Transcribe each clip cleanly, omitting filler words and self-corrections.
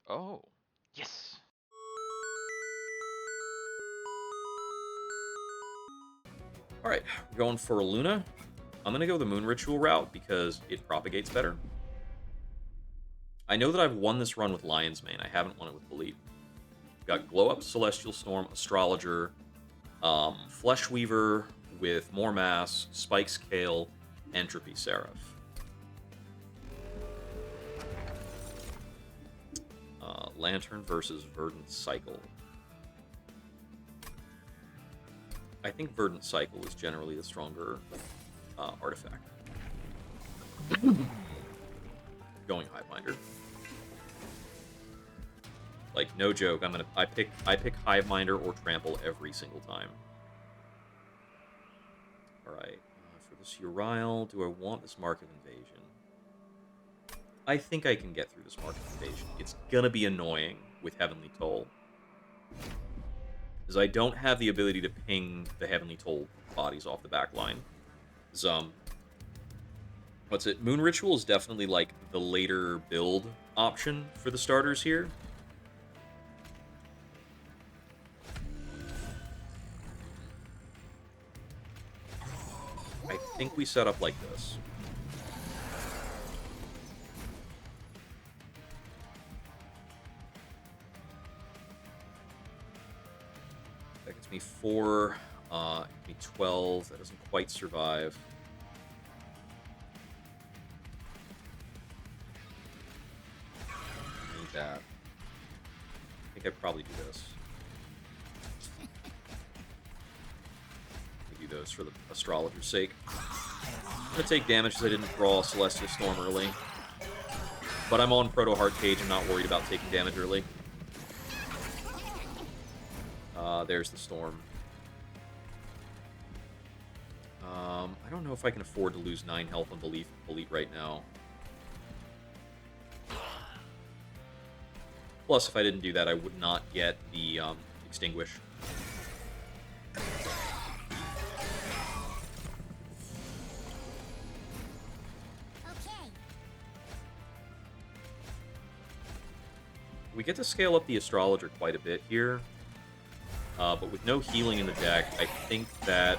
Oh, yes. Alright, we're going for Luna. I'm going to go the Moon Ritual route because it propagates better. I know that I've won this run with Lion's Mane. I haven't won it with Bolete. Got Glow Up, Celestial Storm, Astrologer, Flesh Weaver with more mass, Spikes Kale, Entropy Seraph. Lantern versus Verdant Cycle. I think Verdant Cycle is generally the stronger artifact. Going Hiveminder. Like, no joke, I pick Hiveminder or Trample every single time. Alright, for this Uriel, do I want this Mark of Invasion? I think I can get through this Mark of Invasion. It's gonna be annoying with Heavenly Toll. Because I don't have the ability to ping the Heavenly Toll bodies off the back line. What's it? Moon Ritual is definitely, like, the later build option for the starters here. I think we set up like this. That gets me 4, me 12. That doesn't quite survive. I need that. I think I'd probably do this. I do those for the Astrologer's sake. I'm going to take damage because I didn't draw Celestial Storm early. But I'm on Proto Heart Cage. I'm not worried about taking damage early. There's the Storm. I don't know if I can afford to lose 9 health on Bolete right now. Plus, if I didn't do that, I would not get the Extinguish. We get to scale up the Astrologer quite a bit here. But with no healing in the deck, I think that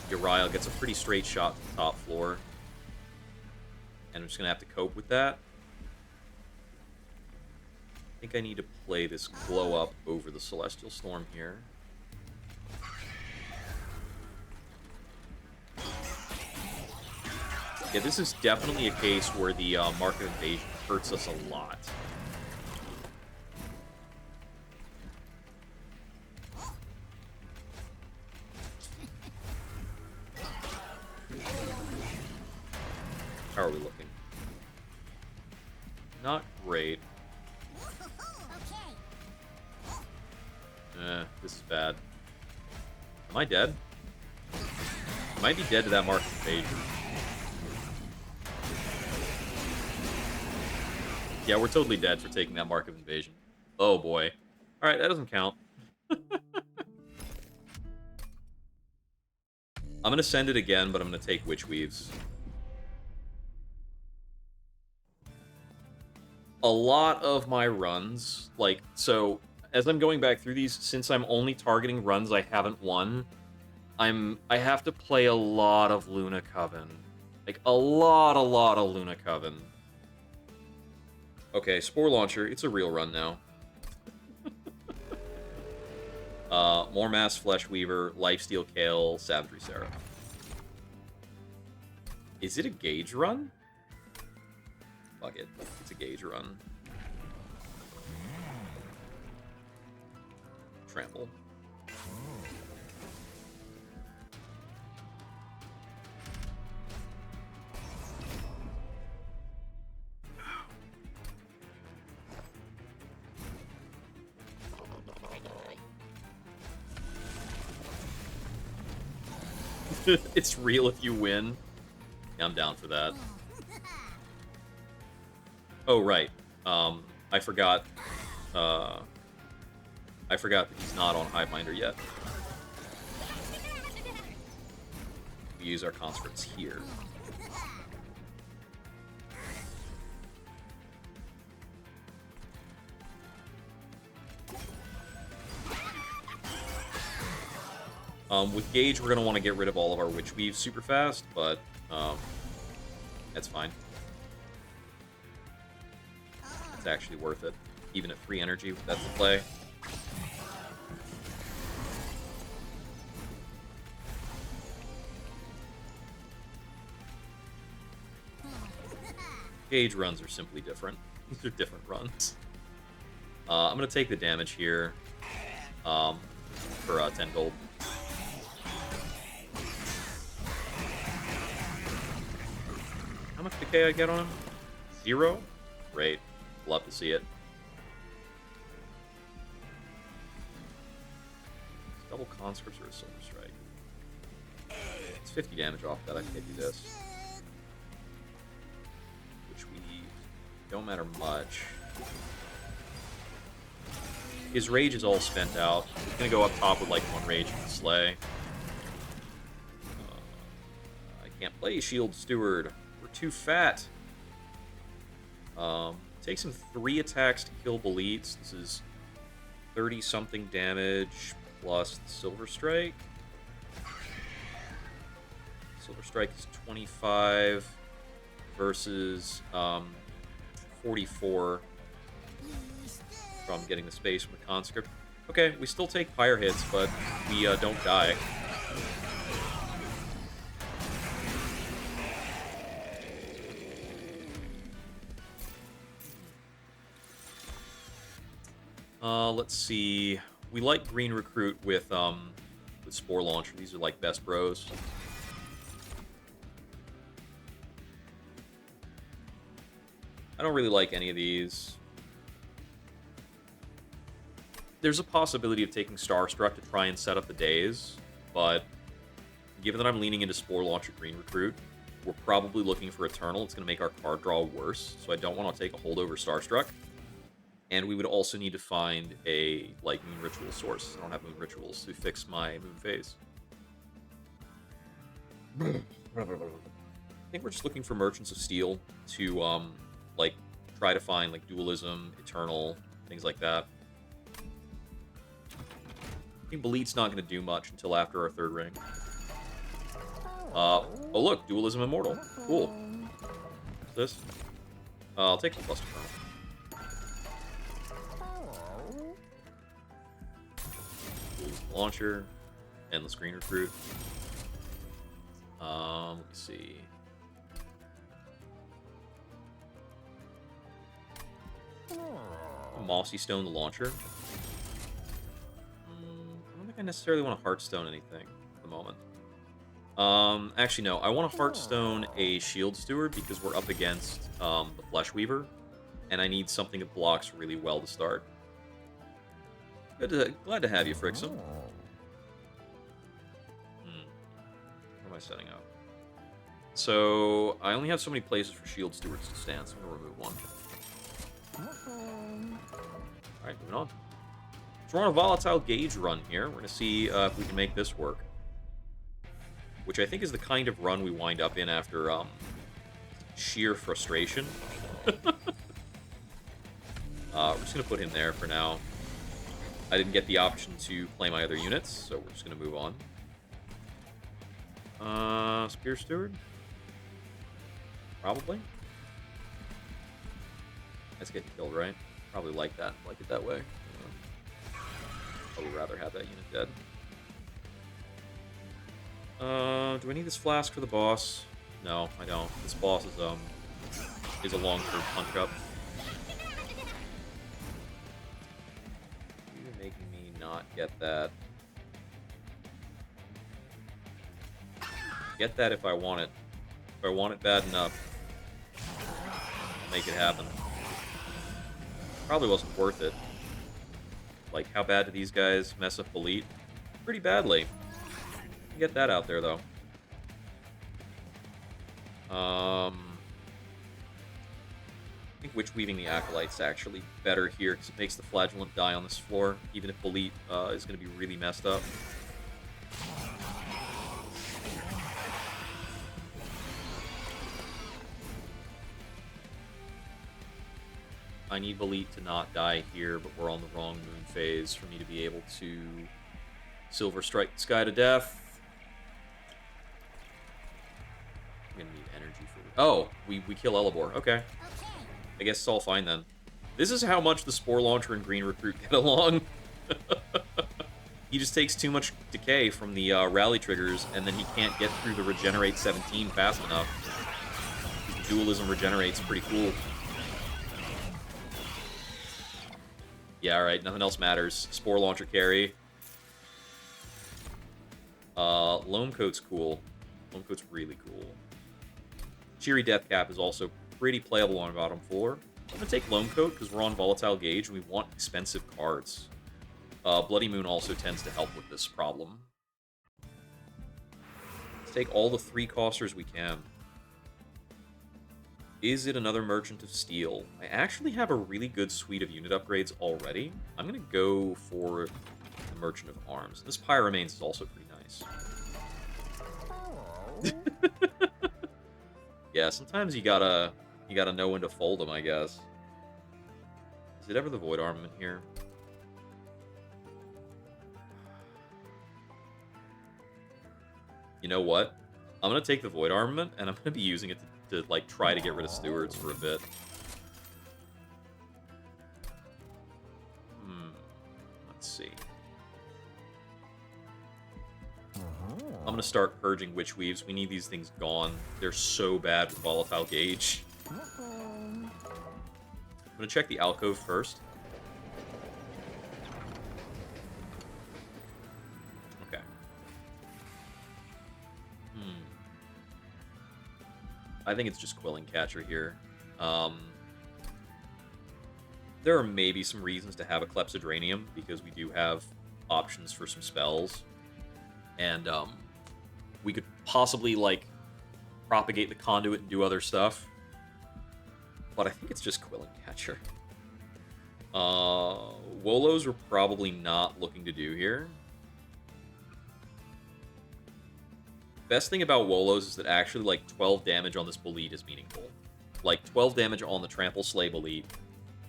Uriel gets a pretty straight shot to the top floor. And I'm just going to have to cope with that. I think I need to play this Glow Up over the Celestial Storm here. Yeah, this is definitely a case where the Mark of Invasion hurts us a lot. How are we looking? Not great. This is bad. Am I dead? I might be dead to that Mark of Invasion. Yeah, we're totally dead for taking that Mark of Invasion. Oh boy. Alright, that doesn't count. I'm gonna send it again, but I'm gonna take Witch Weaves. A lot of my runs, like, so as I'm going back through these, since I'm only targeting runs I haven't won, I have to play a lot of Luna Coven. Like, a lot of Luna Coven. Okay, Spore Launcher, it's a real run now. More Mass Flesh Weaver, Lifesteal Kale, Savagery Seraph. Is it a gauge run? Fuck it. It's a gauge run. Trample. It's real if you win. Yeah, I'm down for that. Oh, right. I forgot. I forgot that he's not on Hiveminder yet. We use our conscripts here. With Gauge, we're going to want to get rid of all of our Witch Weaves super fast, but that's fine. It's actually worth it. Even at 3 energy, that's the play. Gauge runs are simply different. These are different runs. I'm going to take the damage here for 10 gold. How much decay I get on him? 0? Great. Love to see it. Double conscripts or a silver strike? It's 50 damage off that. I can't do this. Which we don't matter much. His rage is all spent out. He's gonna go up top with like 1 rage and slay. I can't play Shield Steward. We're too fat. Takes him 3 attacks to kill Beletes. This is 30-something damage plus the Silver Strike. Silver Strike is 25 versus 44 from getting the space from the conscript. Okay, we still take fire hits, but we don't die. Let's see. We like Green Recruit with Spore Launcher. These are like best bros. I don't really like any of these. There's a possibility of taking Starstruck to try and set up the days, but given that I'm leaning into Spore Launcher Green Recruit, we're probably looking for Eternal. It's going to make our card draw worse, so I don't want to take a holdover Starstruck. And we would also need to find a, like, Moon Ritual source. I don't have Moon Rituals to fix my Moon Phase. I think we're just looking for Merchants of Steel to, like, try to find, like, Dualism, Eternal, things like that. I think Belete's not going to do much until after our 3rd ring. Oh, look, Dualism Immortal. Cool. What's this? I'll take the plus Eternal. Launcher, Endless Green Recruit. Let me see. Mossy Stone the launcher. I don't think I necessarily want to Heartstone anything at the moment. Actually, no. I want to Heartstone a Shield Steward because we're up against the Flesh Weaver, and I need something that blocks really well to start. Glad to have you, Frixum. What am I setting up? So, I only have so many places for Shield Stewards to stand, so I'm going to remove one. Alright, moving on. So we're on a Volatile Gauge run here. We're going to see if we can make this work. Which I think is the kind of run we wind up in after sheer frustration. We're just going to put him there for now. I didn't get the option to play my other units, so we're just going to move on. Spear Steward? Probably. That's getting killed, right? Probably like that. Like it that way. I would rather have that unit dead. Do I need this flask for the boss? No, I don't. This boss is a long-term punch-up. You're making me not get that. Get that if I want it. If I want it bad enough, I'll make it happen. Probably wasn't worth it. Like, how bad do these guys mess up Belete? Pretty badly. Get that out there, though. I think Witch Weaving the Acolyte's actually better here, because it makes the Flagellant die on this floor, even if Belete is going to be really messed up. I need Belete to not die here, but we're on the wrong moon phase for me to be able to Silver strike the sky to death. I'm gonna need energy for... Oh, we kill Elibor. Okay. I guess it's all fine then. This is how much the Spore Launcher and Green Recruit get along. He just takes too much decay from the rally triggers, and then he can't get through the Regenerate 17 fast enough. The dualism regenerates pretty cool. Yeah, alright, nothing else matters. Spore Launcher carry. Loam Coat's cool. Loam Coat's really cool. Cheery Death Cap is also pretty playable on bottom 4. I'm going to take Loam Coat because we're on Volatile Gauge and we want expensive cards. Bloody Moon also tends to help with this problem. Let's take all the 3-costers we can. Is it another Merchant of Steel? I actually have a really good suite of unit upgrades already. I'm going to go for the Merchant of Arms. This Pyramanes is also pretty nice. Yeah, sometimes you gotta know when to fold them, I guess. Is it ever the Void Armament here? You know what? I'm gonna take the Void Armament, and I'm gonna be using it to like, try to get rid of Stewards for a bit. Let's see. I'm gonna start purging Witch Weaves. We need these things gone. They're so bad with Volatile Gauge. I'm gonna check the alcove first. Okay. I think it's just Quilling Catcher here. There are maybe some reasons to have a Clepsydranium, because we do have options for some spells. And, we could possibly, like, propagate the Conduit and do other stuff. But I think it's just Quilling Catcher. Wolos we're probably not looking to do here. Best thing about Wolos is that actually, like, 12 damage on this Bolete is meaningful. Like, 12 damage on the Trample Slay Bolete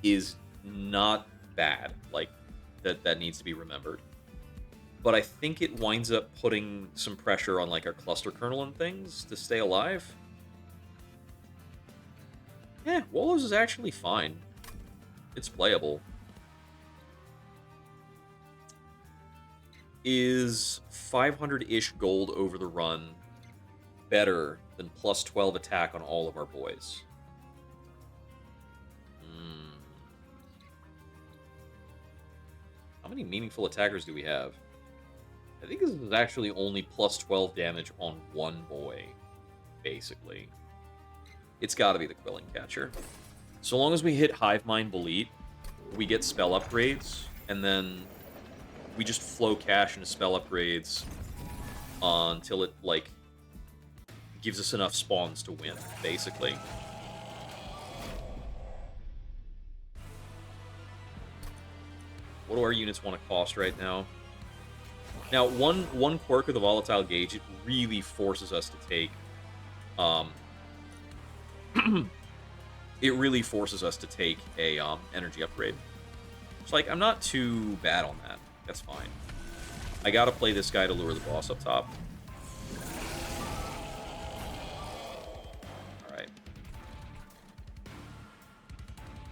is not bad. Like, that needs to be remembered. But I think it winds up putting some pressure on, like, our Cluster Kernel and things to stay alive. Yeah, Wolos is actually fine. It's playable. Is 500-ish gold over the run better than plus 12 attack on all of our boys? How many meaningful attackers do we have? I think this is actually only plus 12 damage on one boy, basically. It's got to be the Quilling Catcher. So long as we hit Hive Mind Bolete, we get spell upgrades, and then we just flow cash into spell upgrades until it, like, gives us enough spawns to win, basically. What do our units want to cost right now? Now, one quirk of the Volatile Gauge, it really forces us to take... it really forces us to take a energy upgrade. It's like, I'm not too bad on that. That's fine. I gotta play this guy to lure the boss up top. Alright.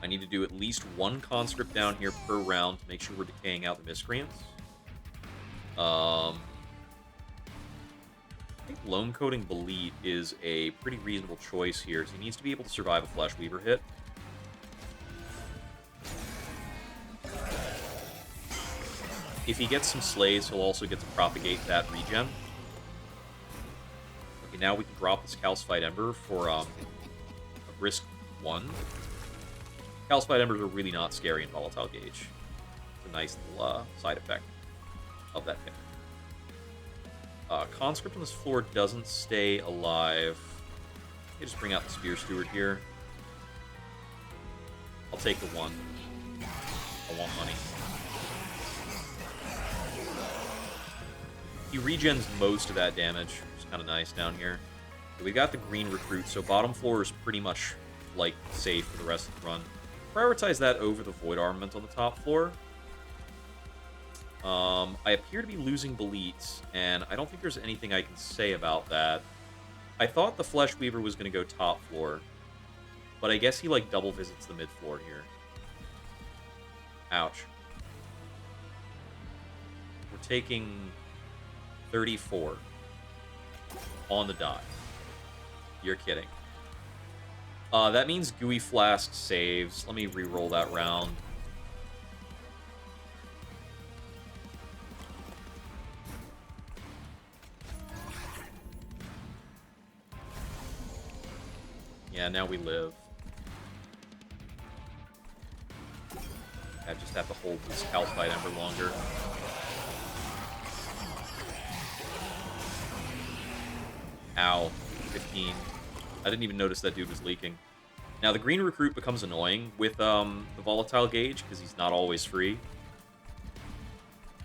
I need to do at least one conscript down here per round to make sure we're decaying out the miscreants. I think Loam Coating Bolete is a pretty reasonable choice here, so he needs to be able to survive a Flesh Weaver hit. If he gets some slays, he'll also get to propagate that regen. Okay, now we can drop this Calcified Ember for a risk 1. Calcified Embers are really not scary in Volatile Gauge. It's a nice little side effect of that pick. Conscript on this floor doesn't stay alive. Okay, just bring out the Spear Steward here. I'll take the 1. I want money. He regens most of that damage, which is kind of nice down here. But we got the Green Recruit, so bottom floor is pretty much, like, safe for the rest of the run. Prioritize that over the Void Armament on the top floor. I appear to be losing Bolete, and I don't think there's anything I can say about that. I thought the Flesh Weaver was going to go top floor, but I guess he, like, double visits the mid floor here. Ouch. We're taking 34 on the dot. You're kidding. That means Gooey Flask saves. Let me re-roll that round. Yeah, now we live. I just have to hold this Calcite Ember longer. Ow. 15. I didn't even notice that dude was leaking. Now, the green recruit becomes annoying with the volatile gauge, because he's not always free.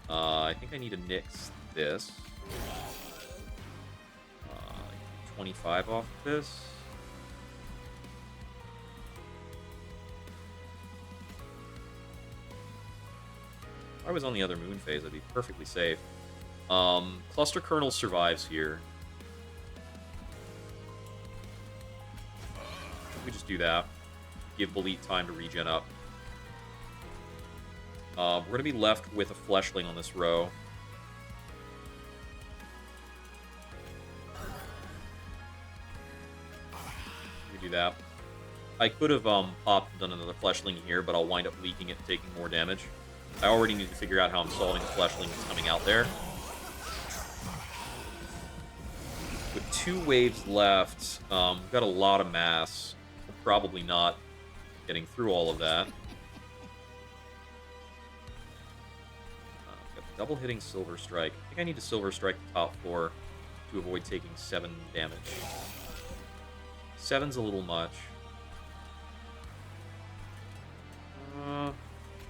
I think I need to nix this. 25 off this. If I was on the other moon phase, I'd be perfectly safe. Cluster Kernel survives here. We just do that. Give Bolete time to regen up. We're going to be left with a Fleshling on this row. We do that. I could have popped and done another Fleshling here, but I'll wind up leaking it and taking more damage. I already need to figure out how I'm solving the Fleshling that's coming out there. With 2 waves left, we've got a lot of mass. We're probably not getting through all of that. Got the double hitting Silver Strike. I think I need to Silver Strike the top floor to avoid taking 7 damage. 7's a little much.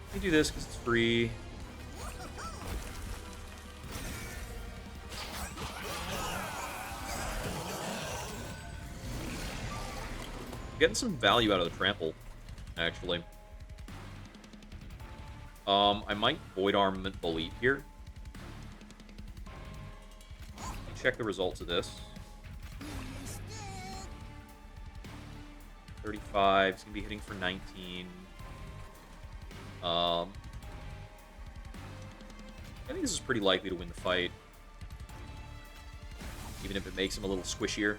Let me do this because it's free. Getting some value out of the trample, actually. I might Void Armament Bolete here. Check the results of this. 35. It's gonna be hitting for 19. I think this is pretty likely to win the fight, even if it makes him a little squishier.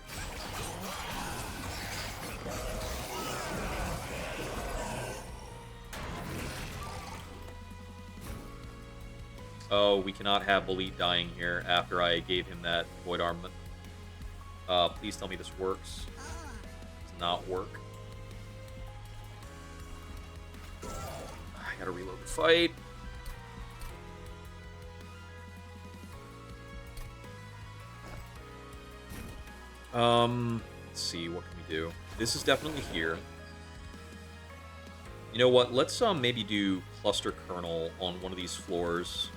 Oh, we cannot have Bolete dying here after I gave him that Void Armament. Please tell me this works. It does not work. I gotta reload the fight. Let's see, what can we do? This is definitely here. You know what? Let's maybe do Cluster Kernel on one of these floors,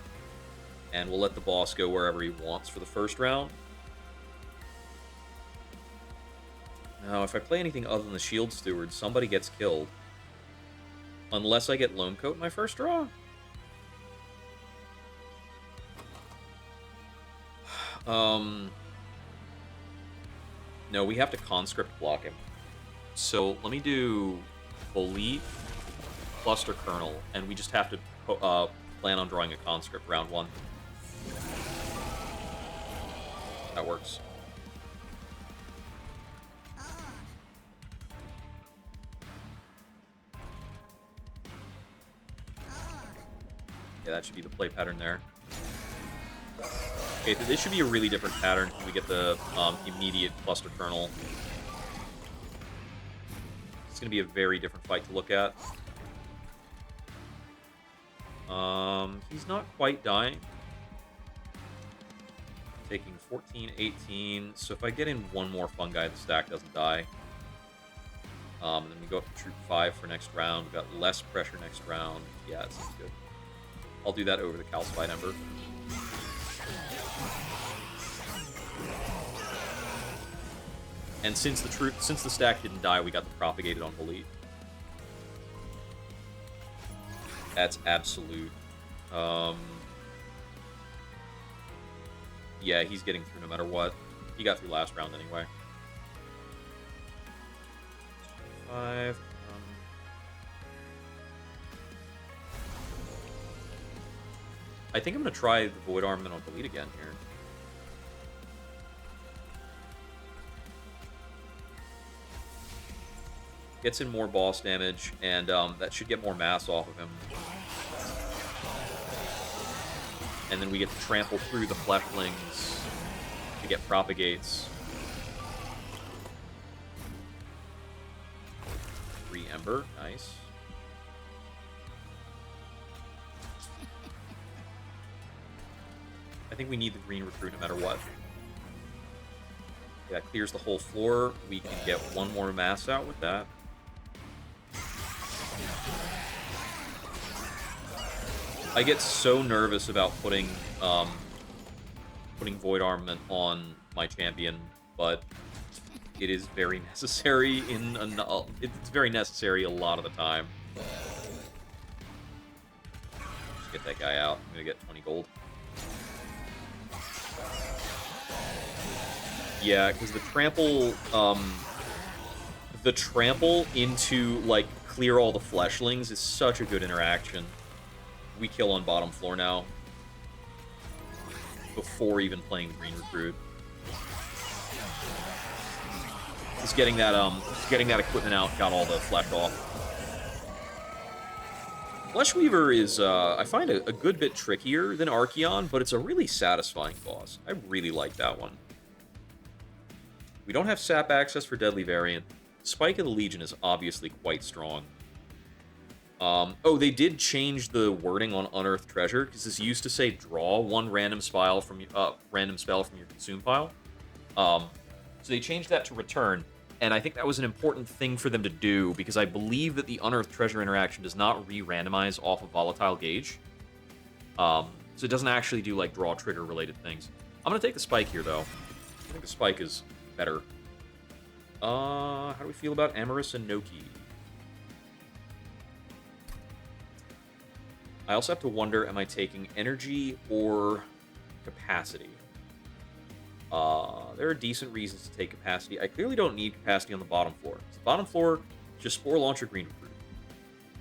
and we'll let the boss go wherever he wants for the first round. Now, if I play anything other than the Shield Steward, somebody gets killed. Unless I get Lone Coat in my first draw? No, we have to Conscript block him. So let me do Bolete, Cluster Kernel, and we just have to plan on drawing a Conscript round 1. That works. Yeah, that should be the play pattern there. Okay, this should be a really different pattern when we get the immediate Cluster Kernel. It's going to be a very different fight to look at. He's not quite dying. Taking 14, 18. So if I get in one more Fungi, the stack doesn't die. And then we go up to Troop 5 for next round. We've got less pressure next round. Yeah, it seems good. I'll do that over the Calcified Ember. And since the stack didn't die, we got the Propagated on Bolete. That's absolute. Yeah, he's getting through no matter what. He got through last round anyway. 5. I think I'm going to try the Void Armament on Delete again here. Gets in more boss damage, and that should get more mass off of him. And then we get to trample through the fleshlings to get propagates. 3 Ember, nice. I think we need the green recruit no matter what. Yeah, that clears the whole floor. We can get 1 more mass out with that. I get so nervous about putting Void Armament on my champion, but it is very necessary it's very necessary a lot of the time. Just get that guy out. I'm gonna get 20 gold. Yeah, because the trample into, like, clear all the fleshlings is such a good interaction. We kill on bottom floor now. Before even playing the green recruit. Just getting that equipment out got all the flesh off. Fleshweaver is, I find, a good bit trickier than Archeon, but it's a really satisfying boss. I really like that one. We don't have sap access for Deadly Variant. Spike of the Legion is obviously quite strong. Oh, they did change the wording on Unearthed Treasure, because this used to say draw 1 random spell from your consume pile. So they changed that to return, and I think that was an important thing for them to do, because I believe that the Unearthed Treasure interaction does not re-randomize off of Volatile Gauge. So it doesn't actually do, like, draw trigger related things. I'm going to take the Spike here, though. I think the Spike is better. How do we feel about Amorous and Noki? I also have to wonder, am I taking energy or capacity? There are decent reasons to take capacity. I clearly don't need capacity on the bottom floor. So the bottom floor, just Spore Launcher, Green Recruit.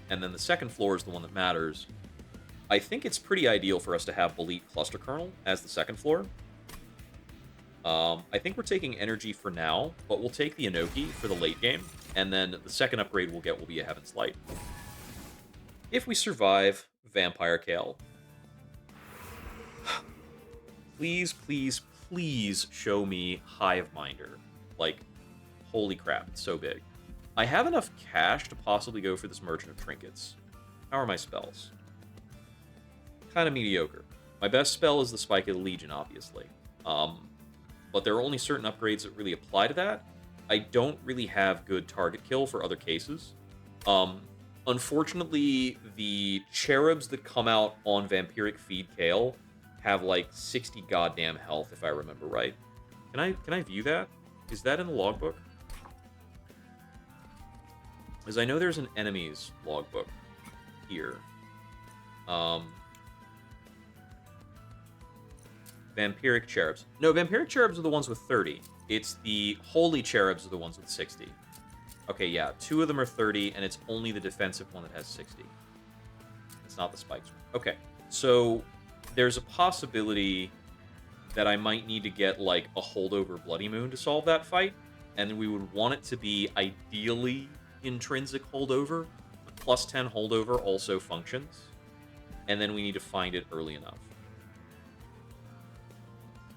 And then the second floor is the one that matters. I think it's pretty ideal for us to have Bolete Cluster Kernel as the second floor. I think we're taking energy for now, but we'll take the Inoki for the late game, and then the second upgrade we'll get will be a Heaven's Light. If we survive Vampire Kale. Please, please, please show me Hiveminder. Like, holy crap, it's so big. I have enough cash to possibly go for this Merchant of Trinkets. How are my spells? Kind of mediocre. My best spell is the Spike of the Legion, obviously. But there are only certain upgrades that really apply to that. I don't really have good target kill for other cases. Unfortunately, the cherubs that come out on Vampiric Feed Kale have like 60 goddamn health, if I remember right. Can I view that? Is that in the logbook? Because I know there's an enemies logbook here. Vampiric cherubs. No, Vampiric cherubs are the ones with 30. It's the holy cherubs are the ones with 60. Okay, yeah, 2 of them are 30, and it's only the defensive one that has 60. It's not the spikes. Okay, so there's a possibility that I might need to get, like, a holdover Bloody Moon to solve that fight, and we would want it to be ideally intrinsic holdover. The plus 10 holdover also functions, and then we need to find it early enough.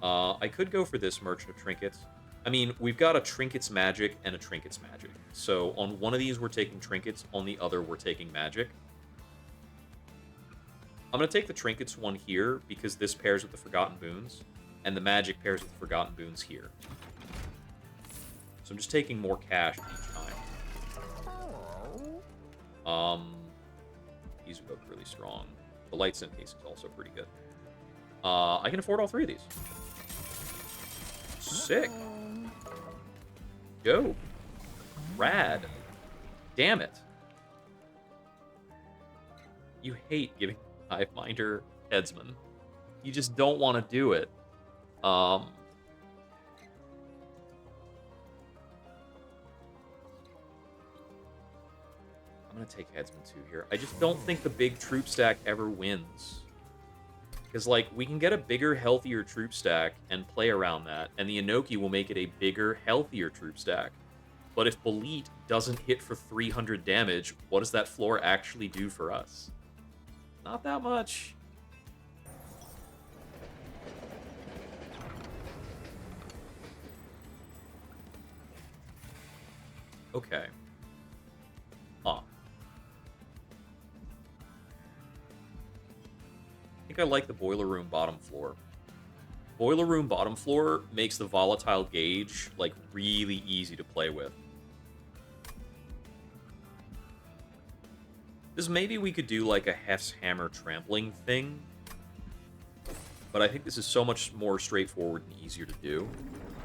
I could go for this Merchant of Trinkets. I mean, we've got a Trinkets Magic and a Trinkets Magic. So on one of these, we're taking Trinkets. On the other, we're taking Magic. I'm going to take the Trinkets one here because this pairs with the Forgotten Boons, and the Magic pairs with the Forgotten Boons here. So I'm just taking more cash each time. These are both really strong. The Light Sim case is also pretty good. I can afford all 3 of these. Sick. Go. Rad. Damn it. You hate giving Hiveminder Headsman. You just don't want to do it. Um, I'm going to take Headsman 2 here. I just don't think the big troop stack ever wins. Because, like, we can get a bigger, healthier troop stack and play around that, and the Inoki will make it a bigger, healthier troop stack. But if Bolete doesn't hit for 300 damage, what does that floor actually do for us? Not that much. Okay. Huh. I think I like the Boiler Room bottom floor. Boiler Room bottom floor makes the volatile gauge, like, really easy to play with. This maybe we could do, like, a Hef's Hammer trampling thing. But I think this is so much more straightforward and easier to do.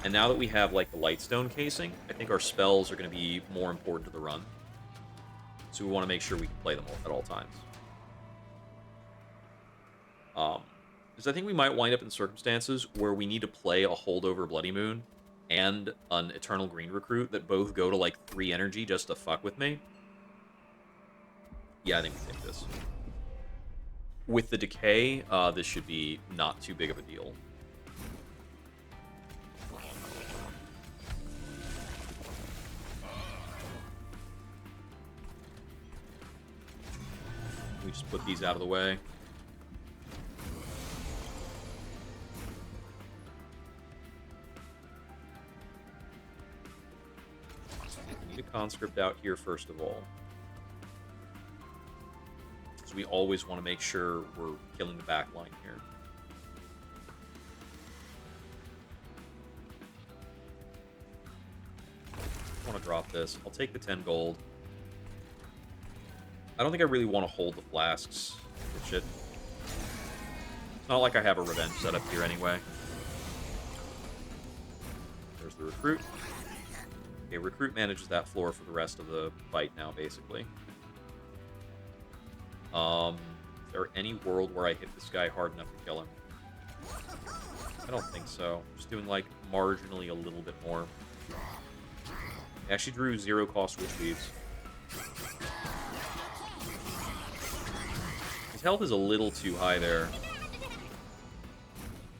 And now that we have, like, the Lightstone casing, I think our spells are going to be more important to the run. So we want to make sure we can play them at all times. Because I think we might wind up in circumstances where we need to play a Holdover Bloody Moon and an Eternal Green Recruit that both go to, like, 3 energy just to fuck with me. Yeah, I think we take this. With the Decay, this should be not too big of a deal. We just put these out of the way. We need a conscript out here first of all. Because we always want to make sure we're killing the back line here. I want to drop this. I'll take the 10 gold. I don't think I really want to hold the flasks. Good shit. It's not like I have a revenge set up here anyway. There's the recruit. Okay, recruit manages that floor for the rest of the fight now, basically. Is there any world where I hit this guy hard enough to kill him? I don't think so. Just doing, like, marginally a little bit more. I actually drew 0 cost witch weaves. His health is a little too high there.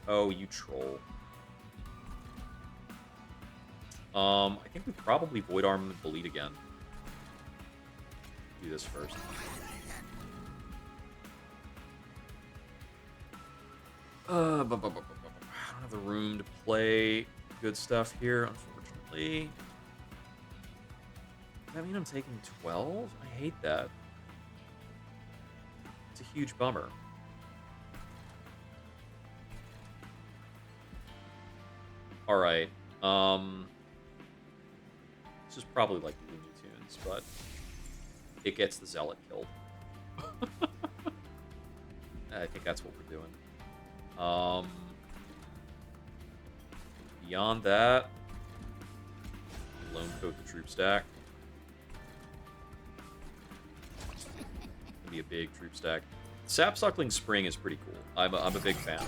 Oh, you troll. I think we probably Void Arm and Bolete again. Do this first. I don't have the room to play good stuff here, unfortunately. Does that mean I'm taking 12? I hate that. It's a huge bummer. Alright, this is probably like Looney Tunes, but it gets the Zealot killed. I think that's what we're doing. Beyond that, lone coat the troop stack. Be a big troop stack. Sapsuckling Spring is pretty cool. I'm a big fan.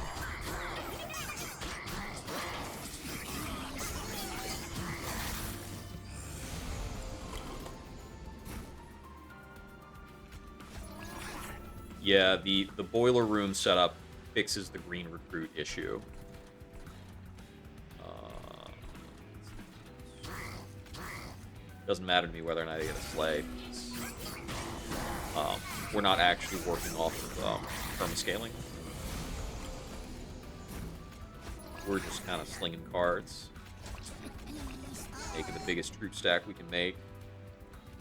Yeah, the boiler room setup fixes the green recruit issue. Doesn't matter to me whether or not I get a slay. We're not actually working off of perma-scaling. We're just kind of slinging cards. Making the biggest troop stack we can make.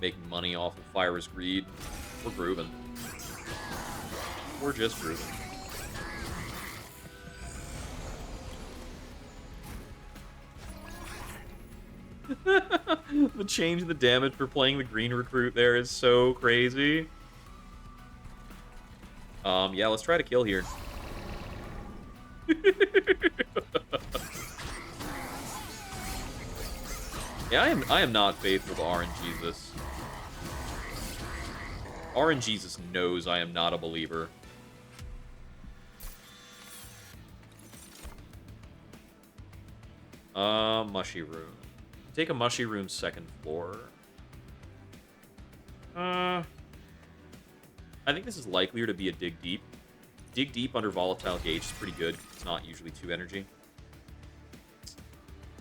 Making money off of Fire's Greed. We're grooving. We're just grooving. The change in the damage for playing the green recruit there is so crazy. Yeah, let's try to kill here. Yeah, I am not faithful to RNGesus. RNGesus knows I am not a believer. Mushy room. Take a mushy room second floor. I think this is likelier to be a dig deep. Dig deep under volatile gauge is pretty good. It's not usually 2 energy.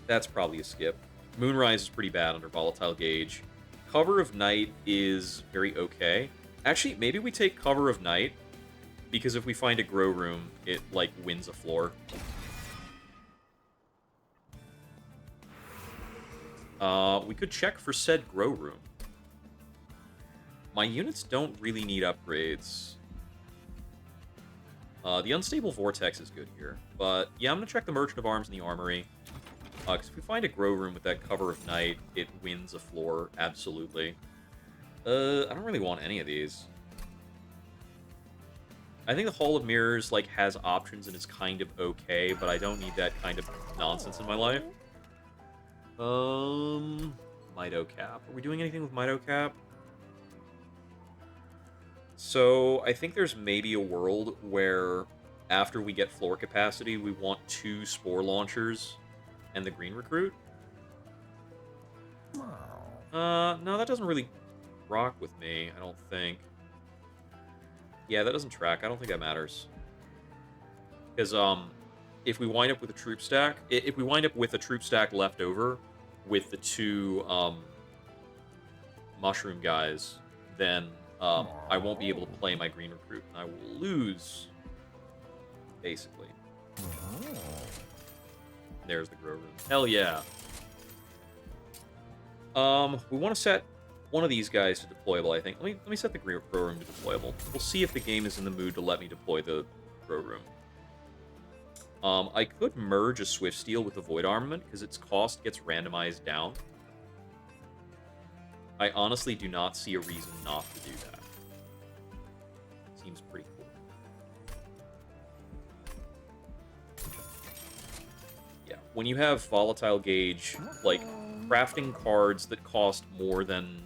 That's probably a skip. Moonrise is pretty bad under volatile gauge. Cover of Night is very okay. Actually, maybe we take Cover of Night, because if we find a grow room, it, like, wins a floor. We could check for said grow room. My units don't really need upgrades. The Unstable Vortex is good here. But, yeah, I'm going to check the Merchant of Arms and the Armory. Because if we find a grow room with that Cover of Night, it wins a floor, absolutely. I don't really want any of these. I think the Hall of Mirrors, like, has options and is kind of okay, but I don't need that kind of nonsense in my life. Mito Cap. Are we doing anything with Mito Cap? So, I think there's maybe a world where, after we get floor capacity, we want 2 Spore Launchers and the Green Recruit. No, that doesn't really rock with me, I don't think. Yeah, that doesn't track. I don't think that matters. Because, if we wind up with a troop stack... If we wind up with a troop stack left over with the 2, mushroom guys, then, I won't be able to play my Green Recruit, and I will lose, basically. There's the grow room. Hell yeah. We want to set one of these guys to deployable, I think. Let me set the grow room to deployable. We'll see if the game is in the mood to let me deploy the grow room. I could merge a Swift Steel with the Void Armament, because its cost gets randomized down. I honestly do not see a reason not to do that. Seems pretty cool. Yeah, when you have Volatile Gauge, like, crafting cards that cost more than,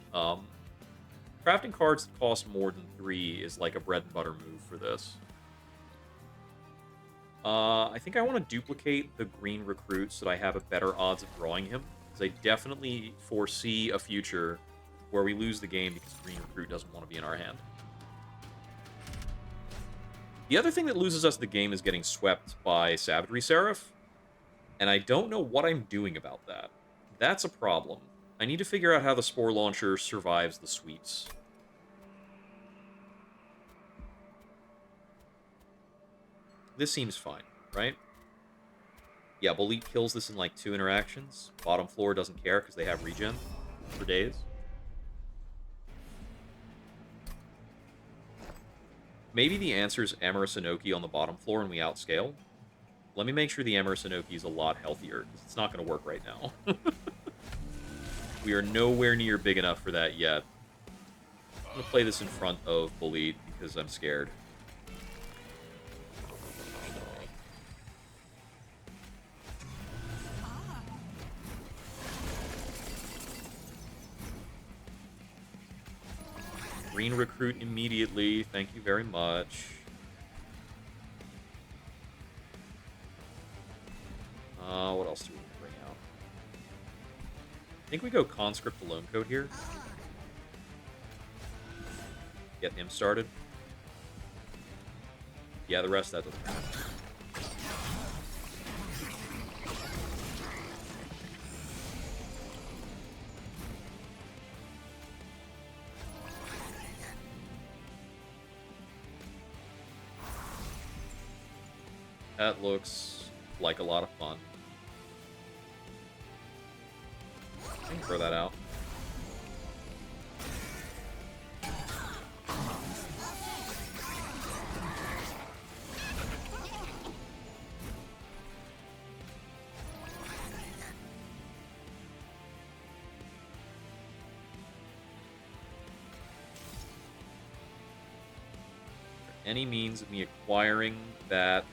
crafting cards that cost more than 3 is like a bread and butter move for this. I think I want to duplicate the Green Recruit so that I have a better odds of drawing him, because I definitely foresee a future where we lose the game because Green Recruit doesn't want to be in our hand. The other thing that loses us the game is getting swept by Savagery Seraph, and I don't know what I'm doing about that. That's a problem. I need to figure out how the Spore Launcher survives the sweeps. This seems fine, right? Yeah, Bolete kills this in like 2 interactions. Bottom floor doesn't care because they have regen for days. Maybe the answer is Amorous Inoki on the bottom floor and we outscale. Let me make sure the Amorous Inoki is a lot healthier, because it's not going to work right now. We are nowhere near big enough for that yet. I'm going to play this in front of Bolete because I'm scared. Green Recruit immediately. Thank you very much. What else do we bring out? I think we go Conscript Alone Code here. Get him started. Yeah, the rest of that doesn't matter. That looks like a lot of fun. I can throw that out. Any means of me acquiring that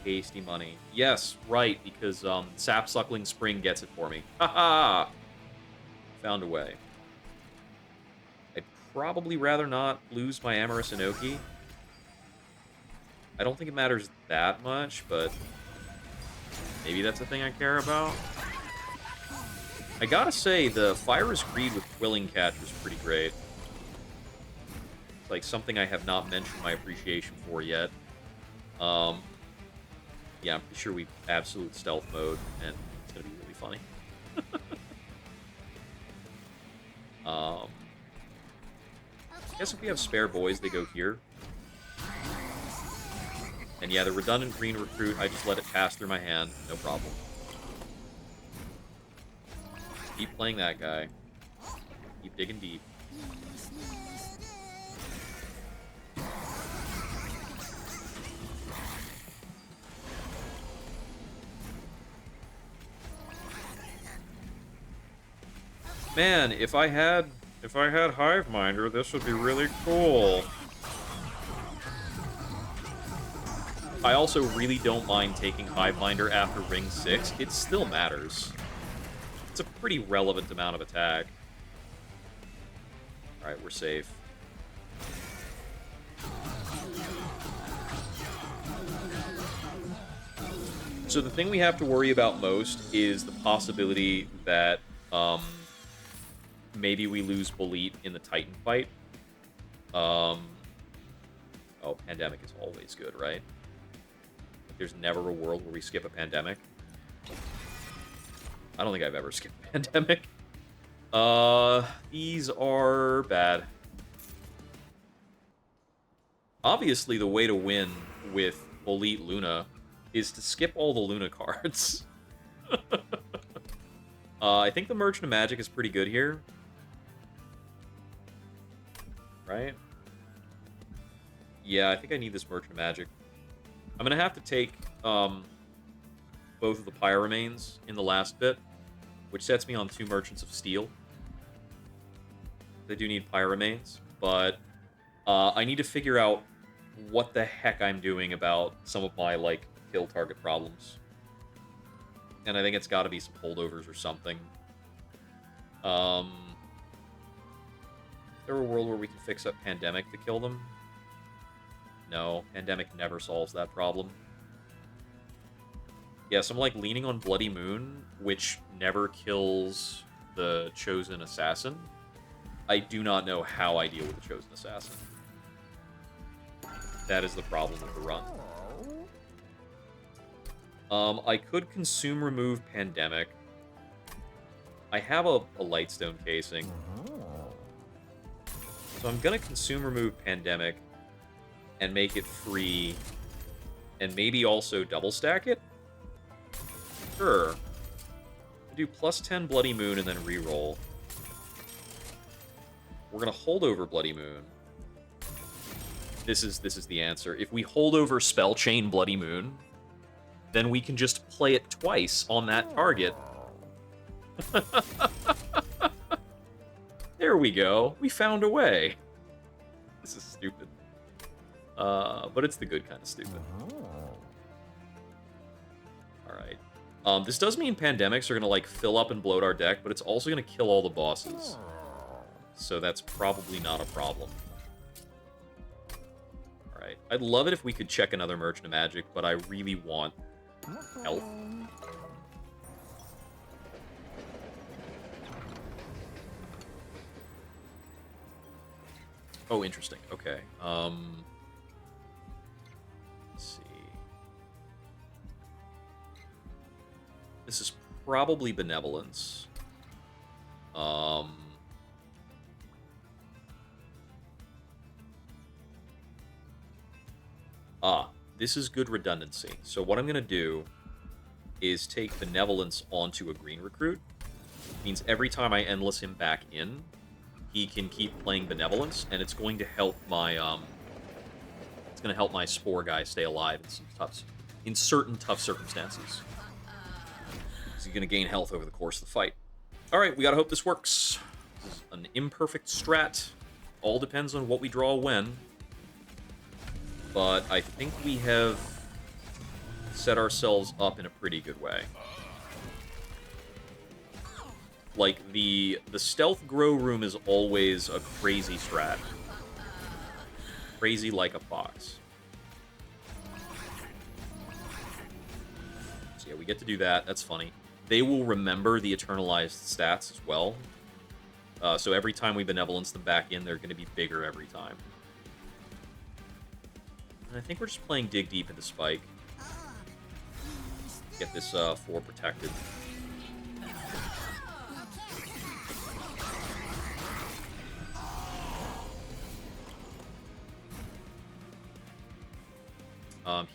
hasty money? Yes, right, because Sap Suckling Spring gets it for me. Haha! Found a way. I'd probably rather not lose my Amorous Inoki. I don't think it matters that much, but Maybe that's a thing I care about. I gotta say, the Fira's Greed with Quilling Catch was pretty great. It's like something I have not mentioned my appreciation for yet. Yeah, I'm pretty sure we absolute stealth mode, and it's gonna be really funny. I guess if we have spare boys, they go here. And yeah, the redundant green recruit, I just let it pass through my hand. No problem. Keep playing that guy. Keep digging deep. Man, if I had Hiveminder, this would be really cool. I also really don't mind taking Hiveminder after Ring 6. It still matters. It's a pretty relevant amount of attack. Alright, we're safe. So the thing we have to worry about most is the possibility that maybe we lose Bolete in the Titan fight. Oh, Pandemic is always good, right? There's never a world where we skip a Pandemic. I don't think I've ever skipped a Pandemic. These are bad. Obviously, the way to win with Bolete Luna is to skip all the Luna cards. I think the Merchant of Magic is pretty good here. Right? Yeah, I think I need this Merchant of Magic. I'm going to have to take both of the Pyramanes in the last bit, which sets me on 2 Merchants of Steel. I do need Pyramanes, but I need to figure out what the heck I'm doing about some of my, like, kill target problems. And I think it's got to be some holdovers or something. Is there a world where we can fix up Pandemic to kill them? No, Pandemic never solves that problem. Yeah, so I'm like leaning on Bloody Moon, which never kills the Chosen Assassin. I do not know how I deal with the Chosen Assassin. That is the problem with the run. I could consume remove Pandemic. I have a Lightstone casing. So I'm gonna consume remove Pandemic and make it free, and maybe also double stack it? Sure. Do plus 10 Bloody Moon and then reroll. We're gonna hold over Bloody Moon. This is the answer. If we hold over Spell Chain Bloody Moon, then we can just play it twice on that target. There we go. We found a way. This is stupid. But it's the good kind of stupid. Alright. This does mean Pandemics are going to, like, fill up and bloat our deck, but it's also going to kill all the bosses. So that's probably not a problem. Alright. I'd love it if we could check another Merchant of Magic, but I really want health. Oh, interesting. Okay. Let's see. This is probably Benevolence. This is good redundancy. So what I'm going to do is take Benevolence onto a green recruit. Means every time I endless him back in, he can keep playing Benevolence, and it's going to help my Spore guy stay alive in certain tough circumstances. So he's going to gain health over the course of the fight. All right, we got to hope this works. This is an imperfect strat. All depends on what we draw when. But I think we have set ourselves up in a pretty good way. Like, the stealth grow room is always a crazy strat. Crazy like a fox. So yeah, we get to do that. That's funny. They will remember the eternalized stats as well. So every time we benevolence them back in, they're going to be bigger every time. And I think we're just playing Dig Deep into Spike. Get this 4 protected.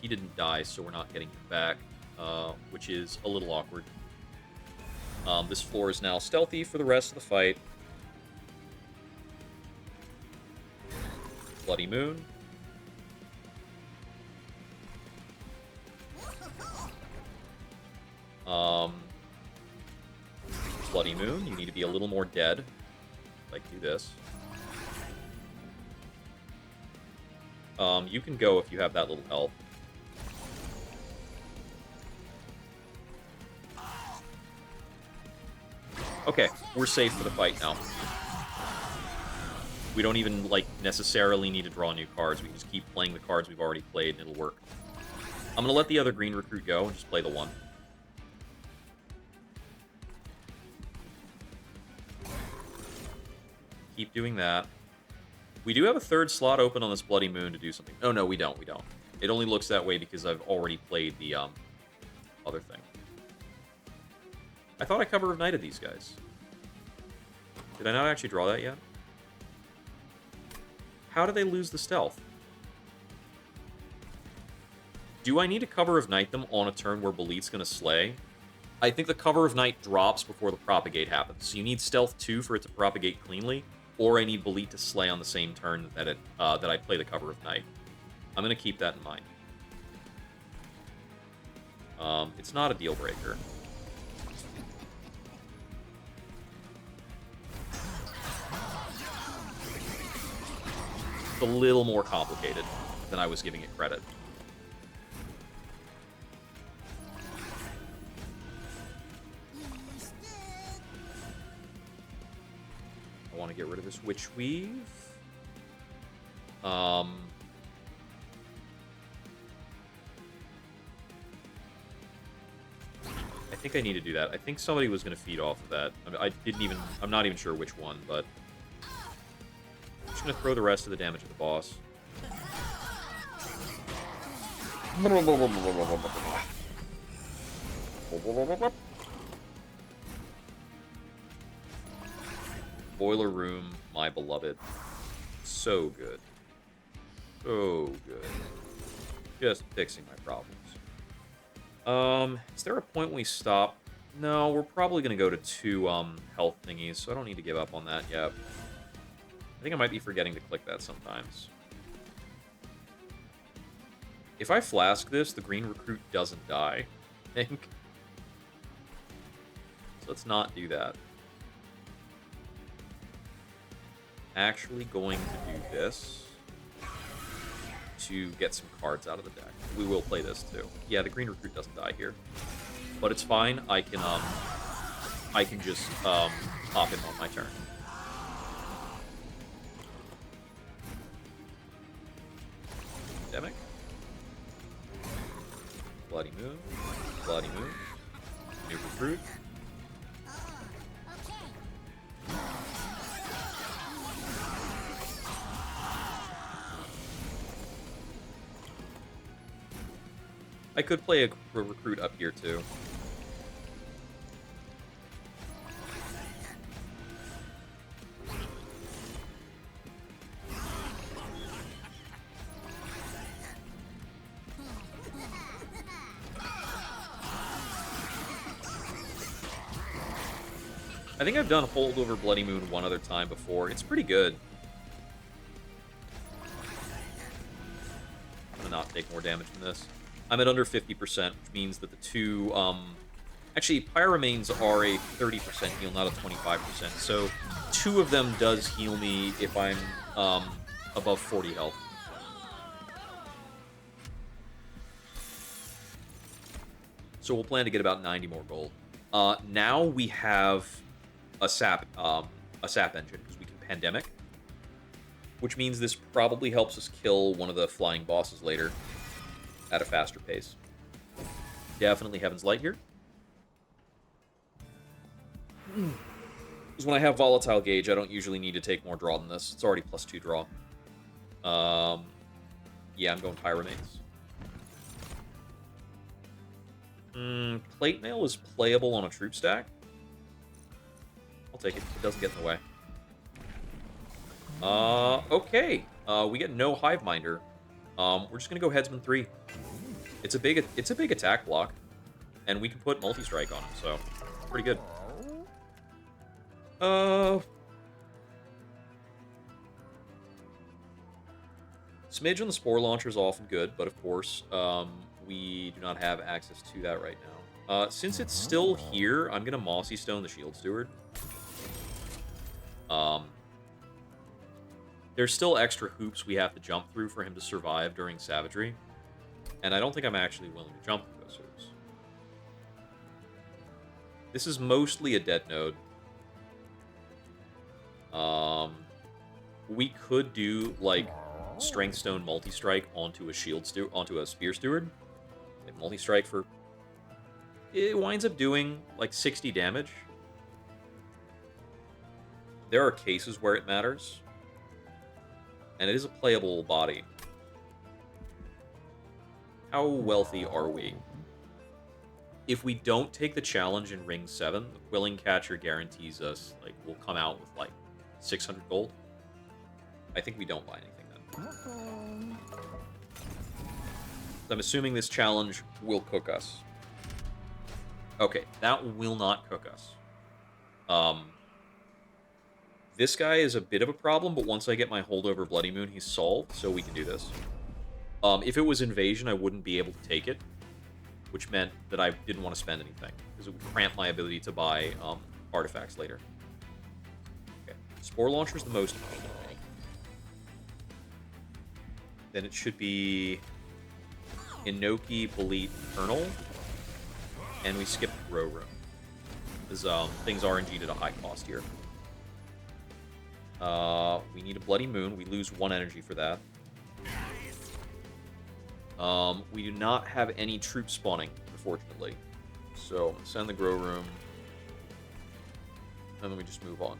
He didn't die, so we're not getting him back, which is a little awkward. This floor is now stealthy for the rest of the fight. Bloody Moon. Bloody Moon, you need to be a little more dead. Like, do this. You can go if you have that little help. Okay, we're safe for the fight now. We don't even, like, necessarily need to draw new cards. We can just keep playing the cards we've already played, and it'll work. I'm gonna let the other green recruit go and just play the one. Keep doing that. We do have a third slot open on this Bloody Moon to do something. Oh, no, we don't. We don't. It only looks that way because I've already played the other thing. I thought I Cover of Nighted these guys. Did I not actually draw that yet? How do they lose the stealth? Do I need to Cover of Night them on a turn where Bolete's going to slay? I think the Cover of Night drops before the propagate happens. So you need stealth 2 for it to propagate cleanly, or I need Bolete to slay on the same turn that that I play the Cover of Night. I'm going to keep that in mind. It's not a deal breaker. It's a little more complicated than I was giving it credit. I want to get rid of this Witch Weave. I think I need to do that. I think somebody was going to feed off of that. I'm not even sure which one, but I'm just going to throw the rest of the damage at the boss. Boiler Room, my beloved. So good. So good. Just fixing my problems. Is there a point when we stop? No, we're probably going to go to 2 health thingies, so I don't need to give up on that yet. I think I might be forgetting to click that sometimes. If I flask this, the green recruit doesn't die, I think. So let's not do that. Actually going to do this to get some cards out of the deck. We will play this too. Yeah, the green recruit doesn't die here, but it's fine. I can just pop him on my turn. Pandemic. Bloody Moon. Bloody Moon. New recruit. I could play a recruit up here, too. I think I've done Holdover Bloody Moon one other time before. It's pretty good. I'm gonna not take more damage from this. I'm at under 50%, which means that the 2... Actually, Pyramanes are a 30% heal, not a 25%. So 2 of them does heal me if I'm above 40 health. So we'll plan to get about 90 more gold. Now we have a sap engine, because we can Pandemic, which means this probably helps us kill one of the flying bosses later at a faster pace. definitely Heaven's Light here. Because when I have Volatile Gauge, I don't usually need to take more draw than this. It's already +2 draw. Yeah, I'm going Pyramates. Plate Mail is playable on a troop stack. I'll take it. It doesn't get in the way. Okay. We get no Hiveminder. We're just gonna go Headsman 3. It's a big attack block, and we can put multi-strike on him, so pretty good. Smidge on the Spore Launcher is often good, but of course, we do not have access to that right now. Since it's still here, I'm gonna Mossy Stone the Shield Steward. There's still extra hoops we have to jump through for him to survive during Savagery, and I don't think I'm actually willing to jump through those hoops. This is mostly a dead node. We could do, like, Strength Stone multi-strike onto a Spear Steward. Like, multi-strike for... It winds up doing, like, 60 damage. There are cases where it matters. And it is a playable body. How wealthy are we? If we don't take the challenge in Ring 7, the Quilling Catcher guarantees us, like, we'll come out with, like, 600 gold. I think we don't buy anything then. I'm assuming this challenge will cook us. Okay, that will not cook us. This guy is a bit of a problem, but once I get my hold over Bloody Moon, he's solved, so we can do this. If it was Invasion, I wouldn't be able to take it, which meant that I didn't want to spend anything, because it would cramp my ability to buy artifacts later. Okay, Spore Launcher is the most important. Then it should be Inoki, Bolete, Colonel, and we skip the Grow Room, because things RNG'd at a high cost here. We need a Bloody Moon. We lose 1 energy for that. We do not have any troop spawning, unfortunately. So, I'm going to send the Grow Room. And then we just move on.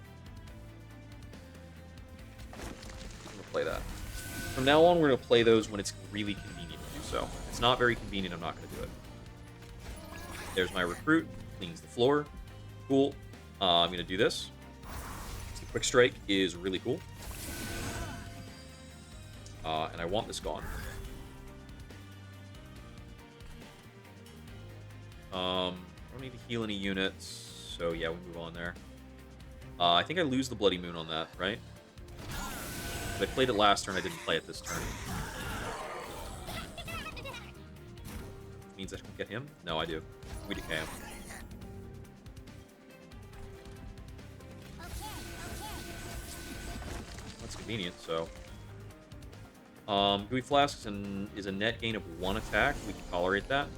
I'm going to play that. From now on, we're going to play those when it's really convenient to do so. If it's not very convenient, I'm not going to do it. There's my Recruit. Cleans the floor. Cool. I'm going to do this. Quick Strike is really cool. And I want this gone. I don't need to heal any units, so yeah, we move on there. I think I lose the Bloody Moon on that, right? I played it last turn, I didn't play it this turn. Means I don't get him? No, I do. We decay him. That's convenient, so... Gooey Flask is a net gain of 1 attack. We can tolerate that.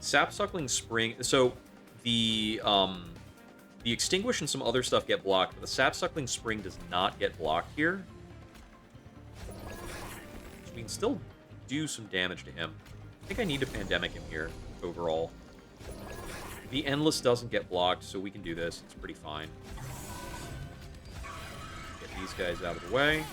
Sapsuckling Spring. So the Extinguish and some other stuff get blocked, but the Sapsuckling Spring does not get blocked here. So we can still do some damage to him. I think I need to Pandemic him here overall. The Endless doesn't get blocked, so we can do this. It's pretty fine. Get these guys out of the way.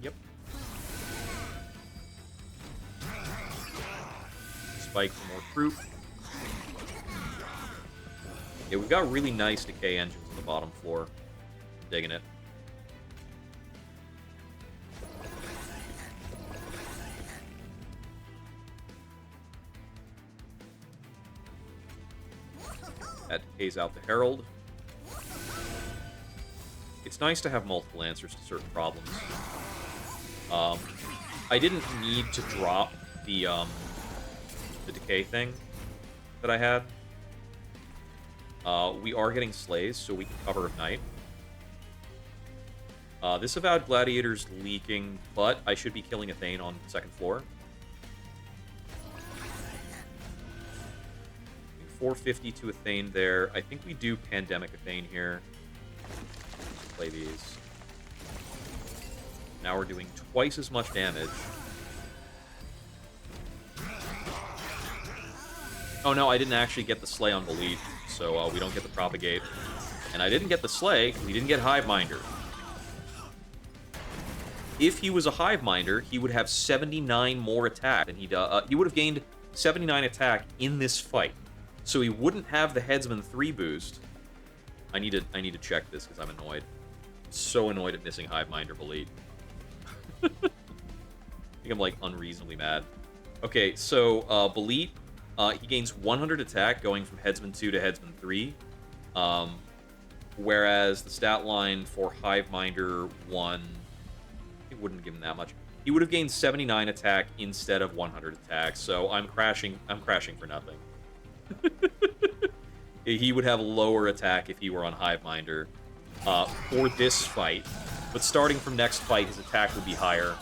Yep. Spike for more troop. Yeah, we've got really nice decay engines on the bottom floor. I'm digging it. That decays out the Herald. It's nice to have multiple answers to certain problems. I didn't need to drop the decay thing that I had. We are getting Slays, so we can cover Ignite. This Avowed Gladiator's leaking, but I should be killing a Thane on the second floor. 450 to a Thane there. I think we do Pandemic a Thane here. Play these. Now we're doing twice as much damage. Oh no, I didn't actually get the Slay on Bolete, so we don't get the Propagate. And I didn't get the Slay, we didn't get Hiveminder. If he was a Hiveminder, he would have 79 more attack than he does. He would have gained 79 attack in this fight. So he wouldn't have the Headsman 3 boost. I need to check this because I'm annoyed. I'm so annoyed at missing Hiveminder Bolete. I think I'm, like, unreasonably mad. Okay, so, Bolete, he gains 100 attack going from Headsman 2 to Headsman 3. Whereas the stat line for Hiveminder 1, it wouldn't give him that much. He would have gained 79 attack instead of 100 attack, so I'm crashing for nothing. He would have lower attack if he were on Hiveminder for this fight, but starting from next fight, his attack would be higher.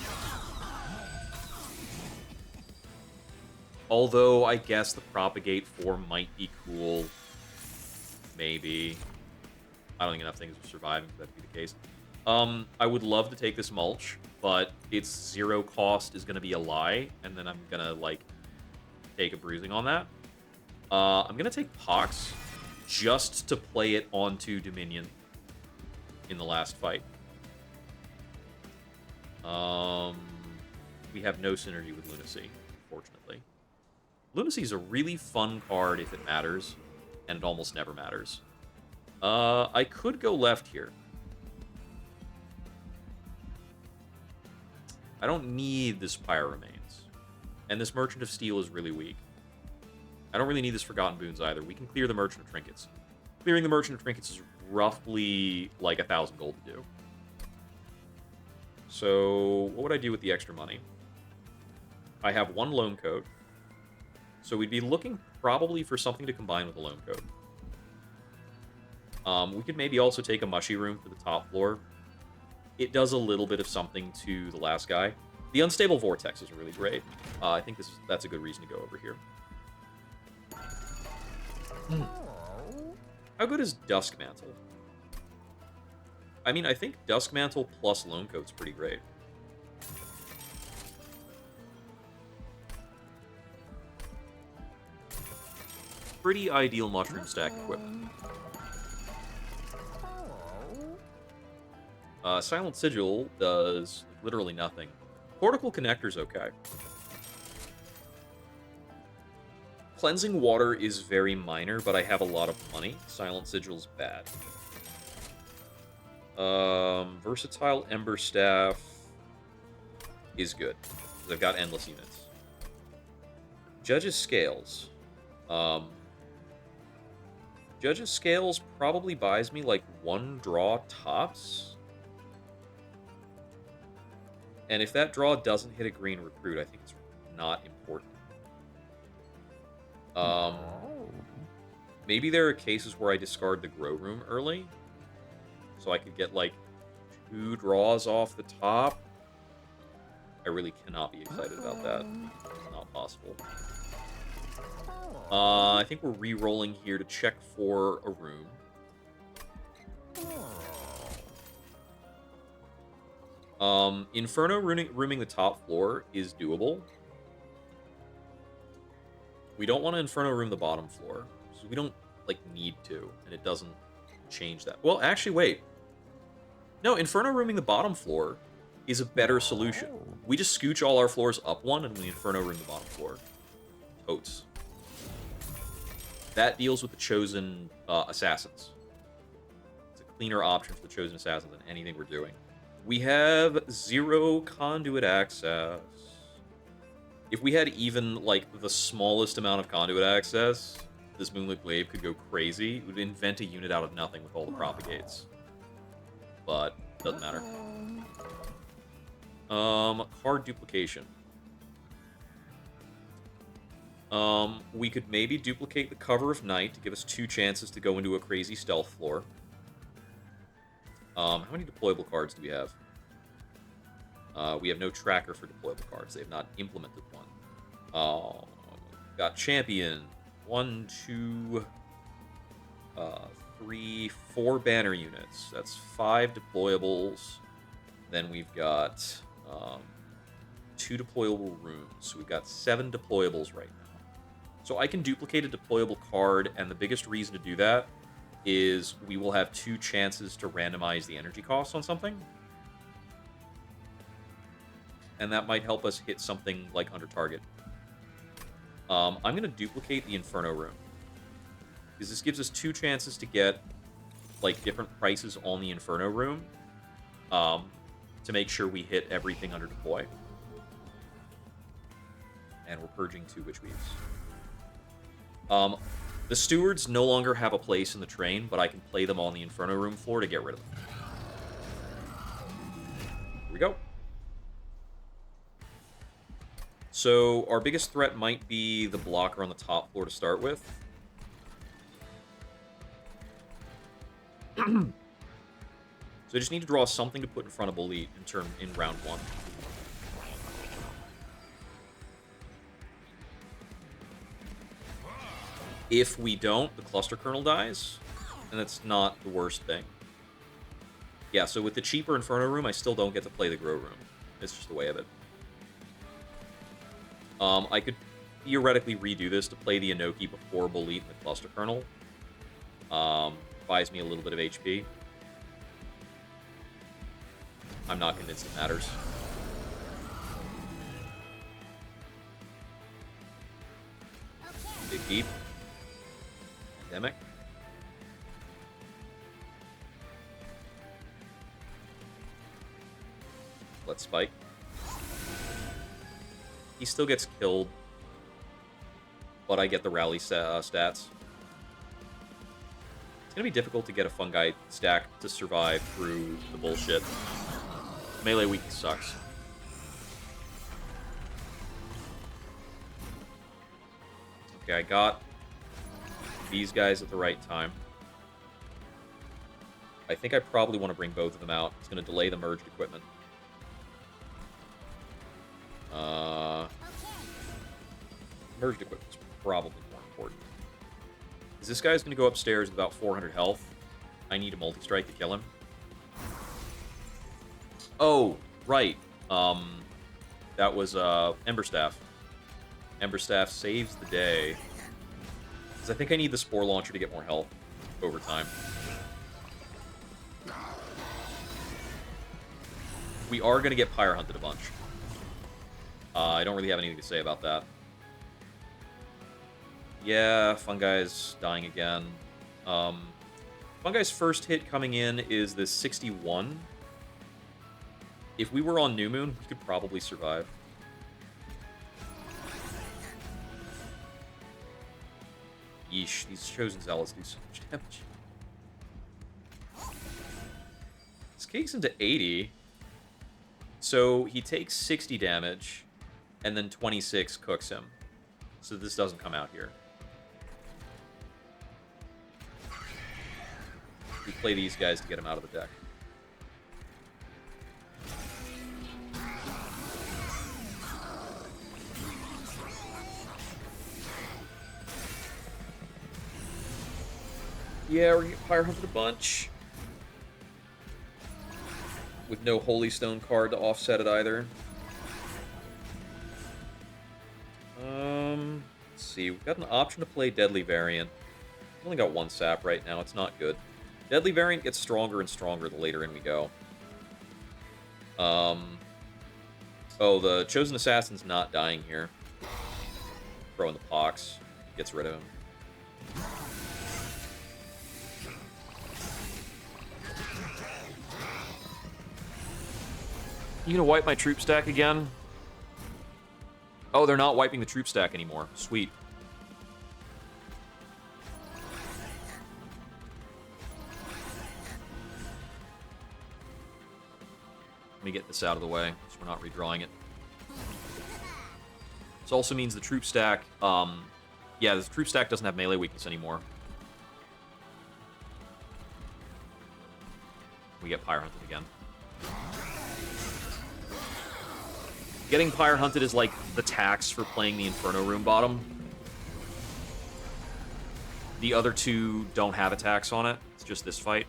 Although, I guess the Propagate 4 might be cool. Maybe. I don't think enough things are surviving for that to be the case. I would love to take this Mulch, but its 0 cost is going to be a lie, and then I'm going to, like, take a bruising on that. I'm going to take Pox just to play it onto Dominion in the last fight. We have no synergy with Lunacy, unfortunately. Lunacy is a really fun card if it matters, and it almost never matters. I could go left here. I don't need this Pyro Remains. And this Merchant of Steel is really weak. I don't really need this Forgotten Boons either. We can clear the Merchant of Trinkets. Clearing the Merchant of Trinkets is roughly like 1,000 gold to do. So, what would I do with the extra money? I have 1 Loan Coat. So we'd be looking probably for something to combine with a Loan Coat. We could maybe also take a Mushy Room for the top floor. It does a little bit of something to the last guy. The Unstable Vortex is really great. I think that's a good reason to go over here. How good is Dusk Mantle? I mean, I think Dusk Mantle plus Loan Coat's pretty great. Pretty ideal Mushroom Stack equipment. Silent Sigil does literally nothing. Cortical Connector's okay. Cleansing Water is very minor, but I have a lot of money. Silent Sigil's bad. Versatile Ember Staff is good, because I've got endless units. Judge's Scales. Judge's Scales probably buys me, like, 1 draw tops. And if that draw doesn't hit a green recruit, I think it's not important. Maybe there are cases where I discard the Grow Room early, so I could get, like, 2 draws off the top. I really cannot be excited about that. It's not possible. I think we're re-rolling here to check for a room. Inferno rooming the top floor is doable. We don't want to Inferno room the bottom floor, so we don't, like, need to, and it doesn't change that. Well, actually, wait. No, Inferno rooming the bottom floor is a better solution. We just scooch all our floors up 1, and we Inferno room the bottom floor. Totes. That deals with the Chosen Assassins. It's a cleaner option for the Chosen Assassins than anything we're doing. We have 0 conduit access. If we had even, like, the smallest amount of conduit access, this Moonlit Glaive could go crazy. It would invent a unit out of nothing with all the propagates. But, doesn't matter. Card duplication. We could maybe duplicate the cover of night to give us 2 chances to go into a crazy stealth floor. How many deployable cards do we have? We have no tracker for deployable cards. They have not implemented one. Got champion. 1, 2, 3, 4 banner units. That's 5 deployables. Then we've got 2 deployable rooms. So we've got 7 deployables right now. So I can duplicate a deployable card, and the biggest reason to do that is we will have 2 chances to randomize the energy cost on something. And that might help us hit something like under target. I'm going to duplicate the Inferno room, because this gives us 2 chances to get like different prices on the Inferno room, to make sure we hit everything under deploy. And we're purging 2 Witch Weaves. The Stewards no longer have a place in the train, but I can play them on the Inferno room floor to get rid of them. Here we go. So our biggest threat might be the blocker on the top floor to start with. So I just need to draw something to put in front of Bolete in round 1. If we don't, the cluster kernel dies, and that's not the worst thing. Yeah, so with the cheaper Inferno room, I still don't get to play the Grow room. It's just the way of it. I could theoretically redo this to play the Inoki before Bolete and the cluster kernel. Buys me a little bit of HP. I'm not convinced it matters. Dig deep. Pandemic. Let's spike. He still gets killed, but I get the rally stats. It's gonna be difficult to get a fungi stack to survive through the bullshit. Melee weak sucks. Okay, I got these guys at the right time. I think I probably want to bring both of them out. It's going to delay the merged equipment. Merged equipment is probably more important. Is this guy's going to go upstairs with about 400 health? I need a multi-strike to kill him. Oh, right. That was Ember Staff. Ember Staff saves the day. Because I think I need the Spore Launcher to get more health over time. We are going to get Pyre Hunted a bunch. I don't really have anything to say about that. Yeah, Fungi's dying again. Fungi's first hit coming in is the 61. If we were on New Moon, we could probably survive. Yeesh, these Chosen Zealots do so much damage. This kicks into 80. So he takes 60 damage, and then 26 cooks him. So this doesn't come out here. We play these guys to get him out of the deck. Yeah, we're gonna get Pyre Hunted a bunch. With no Holy Stone card to offset it either. Let's see. We've got an option to play Deadly Variant. We've only got 1 sap right now. It's not good. Deadly Variant gets stronger and stronger the later in we go. Oh, the Chosen Assassin's not dying here. Throw in the Pox. Gets rid of him. You gonna wipe my troop stack again? Oh, they're not wiping the troop stack anymore. Sweet. Let me get this out of the way, so we're not redrawing it. This also means the troop stack, yeah, the troop stack doesn't have melee weakness anymore. We get Pyre Hunted again. Getting Pyre Hunted is like the tax for playing the Inferno Room bottom. The other two don't have a tax on it. It's just this fight.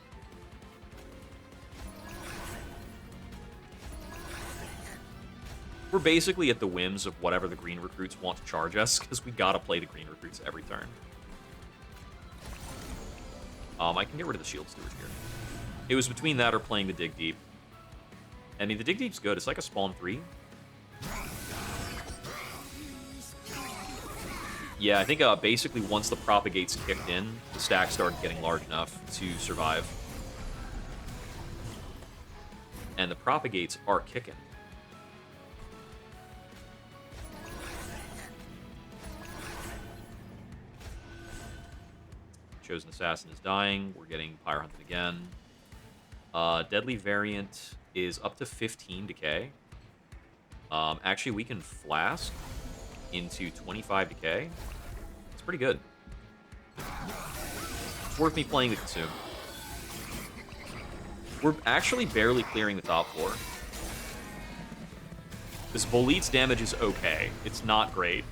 We're basically at the whims of whatever the green recruits want to charge us, because we gotta play the green recruits every turn. I can get rid of the Shield Steward here. It was between that or playing the Dig Deep. I mean, the Dig Deep's good. It's like a spawn 3. Yeah, I think basically once the propagates kicked in, the stack started getting large enough to survive. And the propagates are kicking. Chosen Assassin is dying. We're getting Pyre Hunted again. Deadly Variant is up to 15 decay. Actually, we can Flask into 25 decay. It's pretty good. It's worth me playing the Consume. We're actually barely clearing the top floor. This Bolete's damage is okay. It's not great.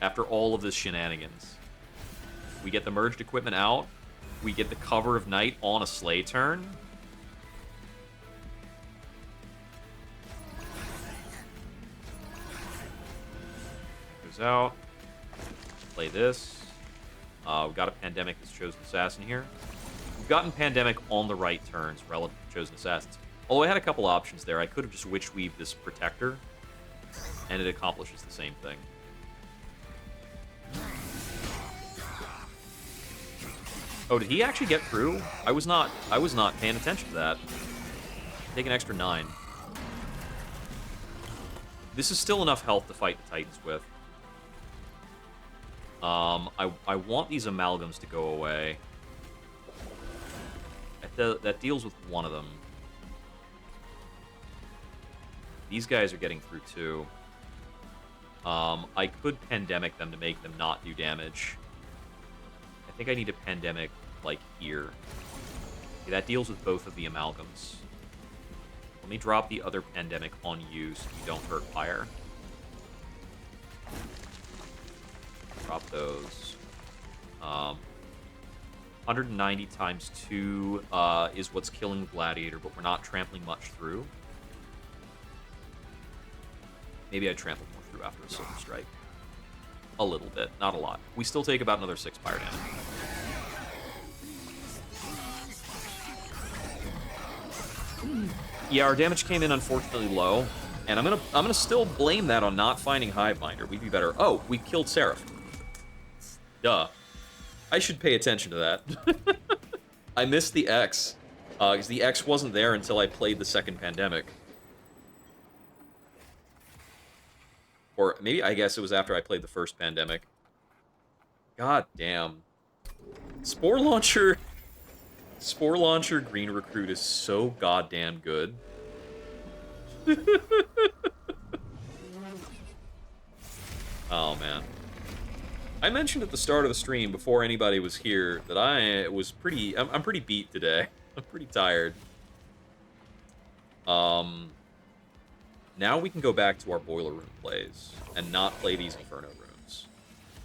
After all of this shenanigans. We get the merged equipment out. We get the cover of night on a Slay turn. Goes out. Play this. We've got a Pandemic as Chosen Assassin here. We've gotten Pandemic on the right turns relative to Chosen Assassins. Although I had a couple options there. I could have just Witch Weaved this Protector, and it accomplishes the same thing. Oh, did he actually get through? I was not paying attention to that. Take an extra 9. This is still enough health to fight the Titans with. I want these amalgams to go away. That deals with one of them. These guys are getting through too. I could Pandemic them to make them not do damage. I think I need a Pandemic, like, here. Okay, that deals with both of the amalgams. Let me drop the other Pandemic on you so you don't hurt fire. Drop those. 190 times 2 is what's killing the Gladiator, but we're not trampling much through. Maybe I trampled more through after a Silver Strike. A little bit, not a lot. We still take about another 6 fire damage. Yeah, our damage came in unfortunately low, and I'm gonna still blame that on not finding Hiveminder. We'd be better. Oh, we killed Seraph. Duh. I should pay attention to that. I missed the X, because the X wasn't there until I played the second Pandemic. Or maybe, I guess it was after I played the first Pandemic. God damn. Spore Launcher Green Recruit is so goddamn good. Oh, man. I mentioned at the start of the stream, before anybody was here, that I was pretty... I'm pretty beat today. I'm pretty tired. Now we can go back to our Boiler Room plays and not play these Inferno Rooms.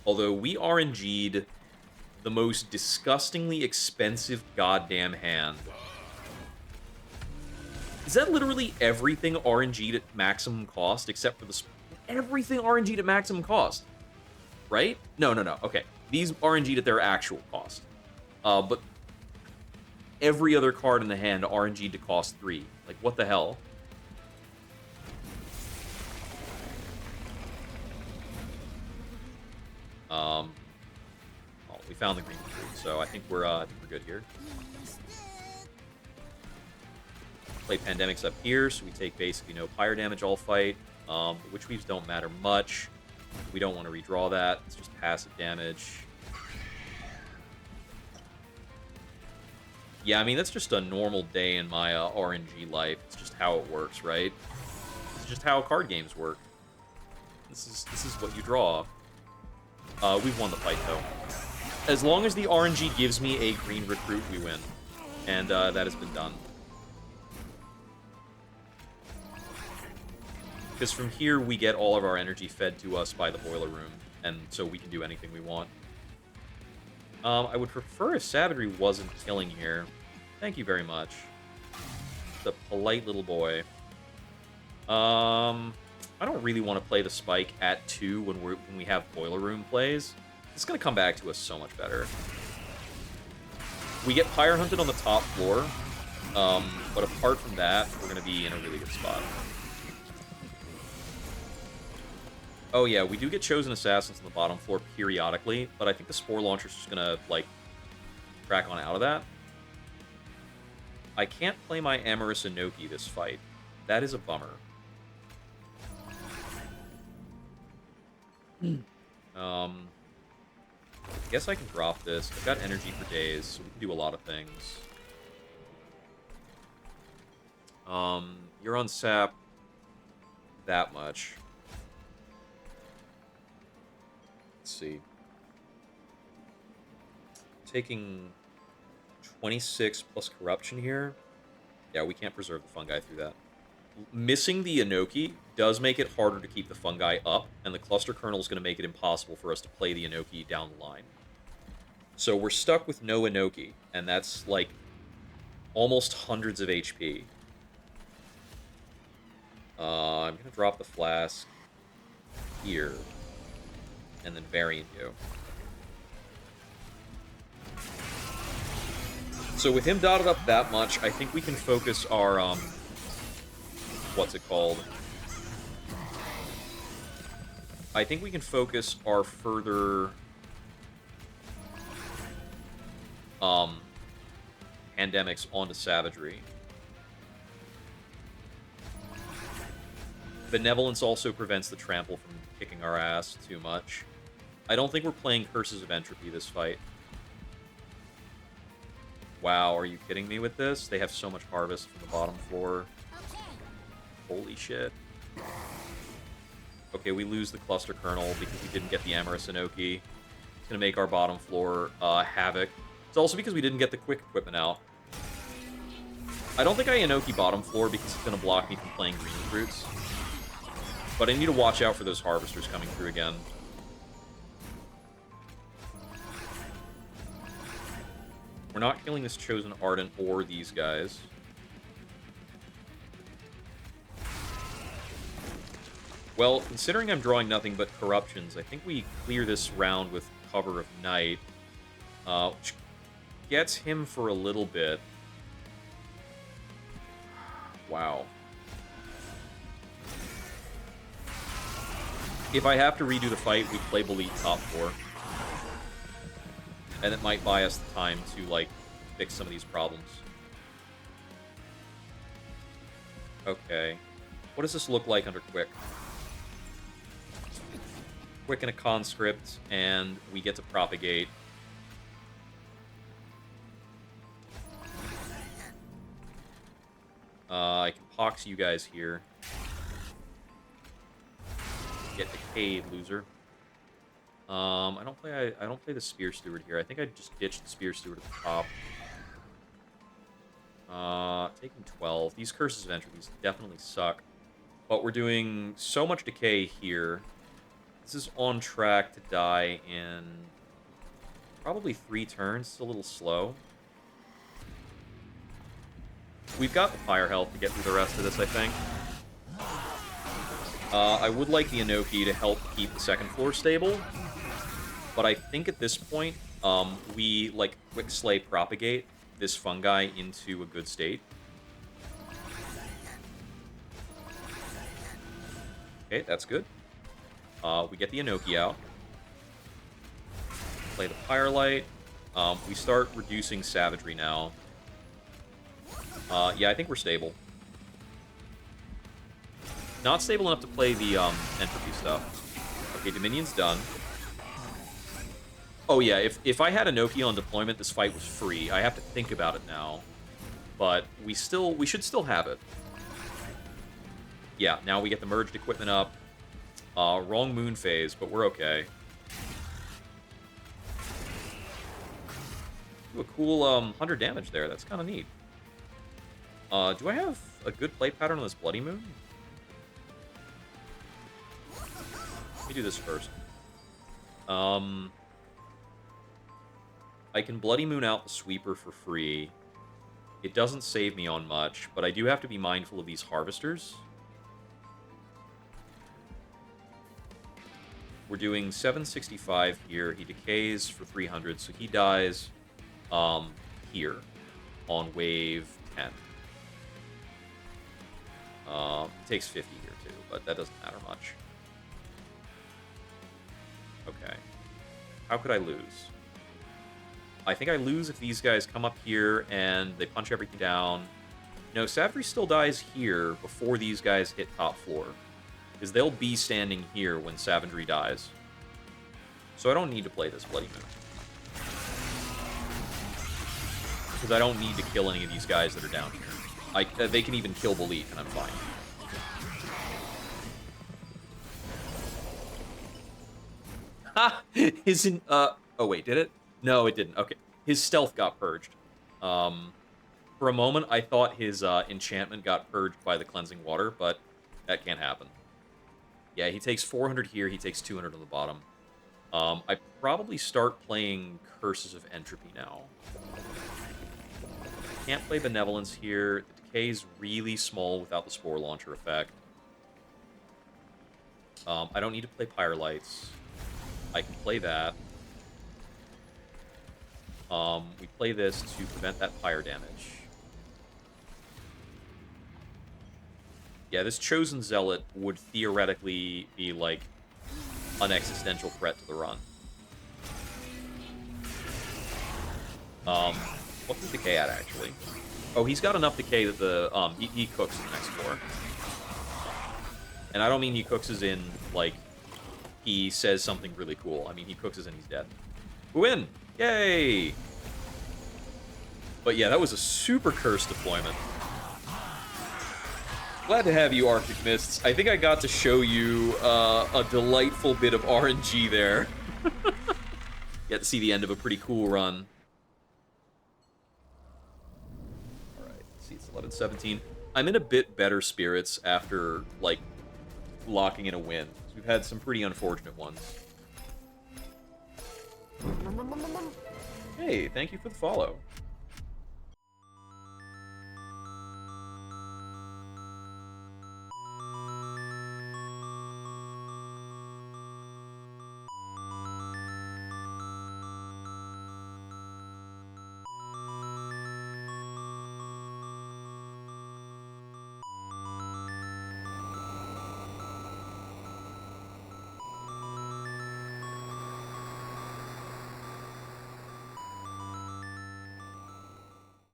Although we RNG'd the most disgustingly expensive goddamn hand. Is that literally everything RNG'd at maximum cost except for the... Everything RNG'd at maximum cost, right? No. Okay, these RNG'd at their actual cost. But every other card in the hand RNG'd to cost 3. Like, what the hell? Well, we found the green recruit, so I think we're good here. Play Pandemics up here, so we take basically no fire damage all fight. The Witch Weaves don't matter much. We don't want to redraw that. It's just passive damage. Yeah, I mean, that's just a normal day in my RNG life. It's just how it works, right? It's just how card games work. This is what you draw. We've won the fight, though. As long as the RNG gives me a green recruit, we win. And that has been done. Because from here, we get all of our energy fed to us by the boiler room, and so we can do anything we want. I would prefer if Savagery wasn't killing here. Thank you very much. The polite little boy. I don't really want to play the Spike at 2 when we have boiler room plays. It's going to come back to us so much better. We get Pyre Hunted on the top floor, but apart from that, we're going to be in a really good spot. Oh yeah, we do get Chosen Assassins on the bottom floor periodically, but I think the Spore Launcher's just gonna, like, crack on out of that. I can't play my Amorous Inoki this fight. That is a bummer. I guess I can drop this. I've got energy for days, so we can do a lot of things. You're on sap that much. Let's see. Taking 26 plus corruption here. Yeah, we can't preserve the fungi through that. Missing the Inoki does make it harder to keep the fungi up, and the cluster kernel is going to make it impossible for us to play the Inoki down the line. So we're stuck with no Inoki, and that's like almost hundreds of HP. I'm going to drop the flask here, and then Variant you. So with him dotted up that much, I think we can focus our, what's it called? I think we can focus our further, pandemics onto Savagery. Benevolence also prevents the Trample from kicking our ass too much. I don't think we're playing Curses of Entropy this fight. Wow, are you kidding me with this? They have so much harvest from the bottom floor. Okay. Holy shit. Okay, we lose the Cluster Kernel because we didn't get the Amorous Inoki. It's going to make our bottom floor havoc. It's also because we didn't get the quick equipment out. I don't think I Inoki bottom floor because it's going to block me from playing green recruits. But I need to watch out for those harvesters coming through again. We're not killing this Chosen Ardent or these guys. Well, considering I'm drawing nothing but corruptions, I think we clear this round with Cover of Night, which gets him for a little bit. Wow. If I have to redo the fight, we play Bolete top 4. And it might buy us the time to, like, fix some of these problems. Okay. What does this look like under Quick? Quick and a Conscript, and we get to Propagate. I can Pox you guys here. Get Decayed, loser. I don't play the Spear Steward here. I think I just ditched the Spear Steward at the top. Taking 12. These Curses of Entropy definitely suck. But we're doing so much decay here. This is on track to die in probably 3 turns. It's a little slow. We've got the fire health to get through the rest of this, I think. I would like the Inoki to help keep the second floor stable. But I think at this point, we, like, Quick Slay Propagate this fungi into a good state. Okay, that's good. We get the Inoki out. Play the Firelight. We start reducing Savagery now. Yeah, I think we're stable. Not stable enough to play the Entropy stuff. Okay, Dominion's done. Oh yeah, if I had Inoki on deployment, this fight was free. I have to think about it now. But we should still have it. Yeah, now we get the merged equipment up. Wrong moon phase, but we're okay. Ooh, a cool 100 damage there. That's kind of neat. Do I have a good play pattern on this Bloody Moon? Let me do this first. I can Bloody Moon out the Sweeper for free. It doesn't save me on much, but I do have to be mindful of these Harvesters. We're doing 765 here. He decays for 300, so he dies here on wave 10. It takes 50 here too, but that doesn't matter much. Okay. How could I lose? I think I lose if these guys come up here and they punch everything down. No, Savagery still dies here before these guys hit top floor. Because they'll be standing here when Savagery dies. So I don't need to play this Bloody Moon. Because I don't need to kill any of these guys that are down here. They can even kill Bolete, and I'm fine. Ha! Oh wait, did it? No, it didn't. Okay. His stealth got purged. For a moment, I thought his enchantment got purged by the cleansing water, but that can't happen. Yeah, he takes 400 here. He takes 200 on the bottom. I probably start playing Curses of Entropy now. Can't play Benevolence here. The decay's really small without the Spore Launcher effect. I don't need to play Pyrelights. I can play that. We play this to prevent that pyre damage. Yeah, this Chosen Zealot would theoretically be, like, an existential threat to the run. What's his decay at, actually? Oh, he's got enough decay that the, he cooks in the next floor. And I don't mean he cooks as in, like, he says something really cool. I mean, he cooks as in he's dead. We win! Yay! But yeah, that was a super cursed deployment. Glad to have you, Arctic Mists. I think I got to show you a delightful bit of RNG there. Get to see the end of a pretty cool run. Alright, let's see, it's 11-17. I'm in a bit better spirits after, like, locking in a win. We've had some pretty unfortunate ones. Hey, thank you for the follow.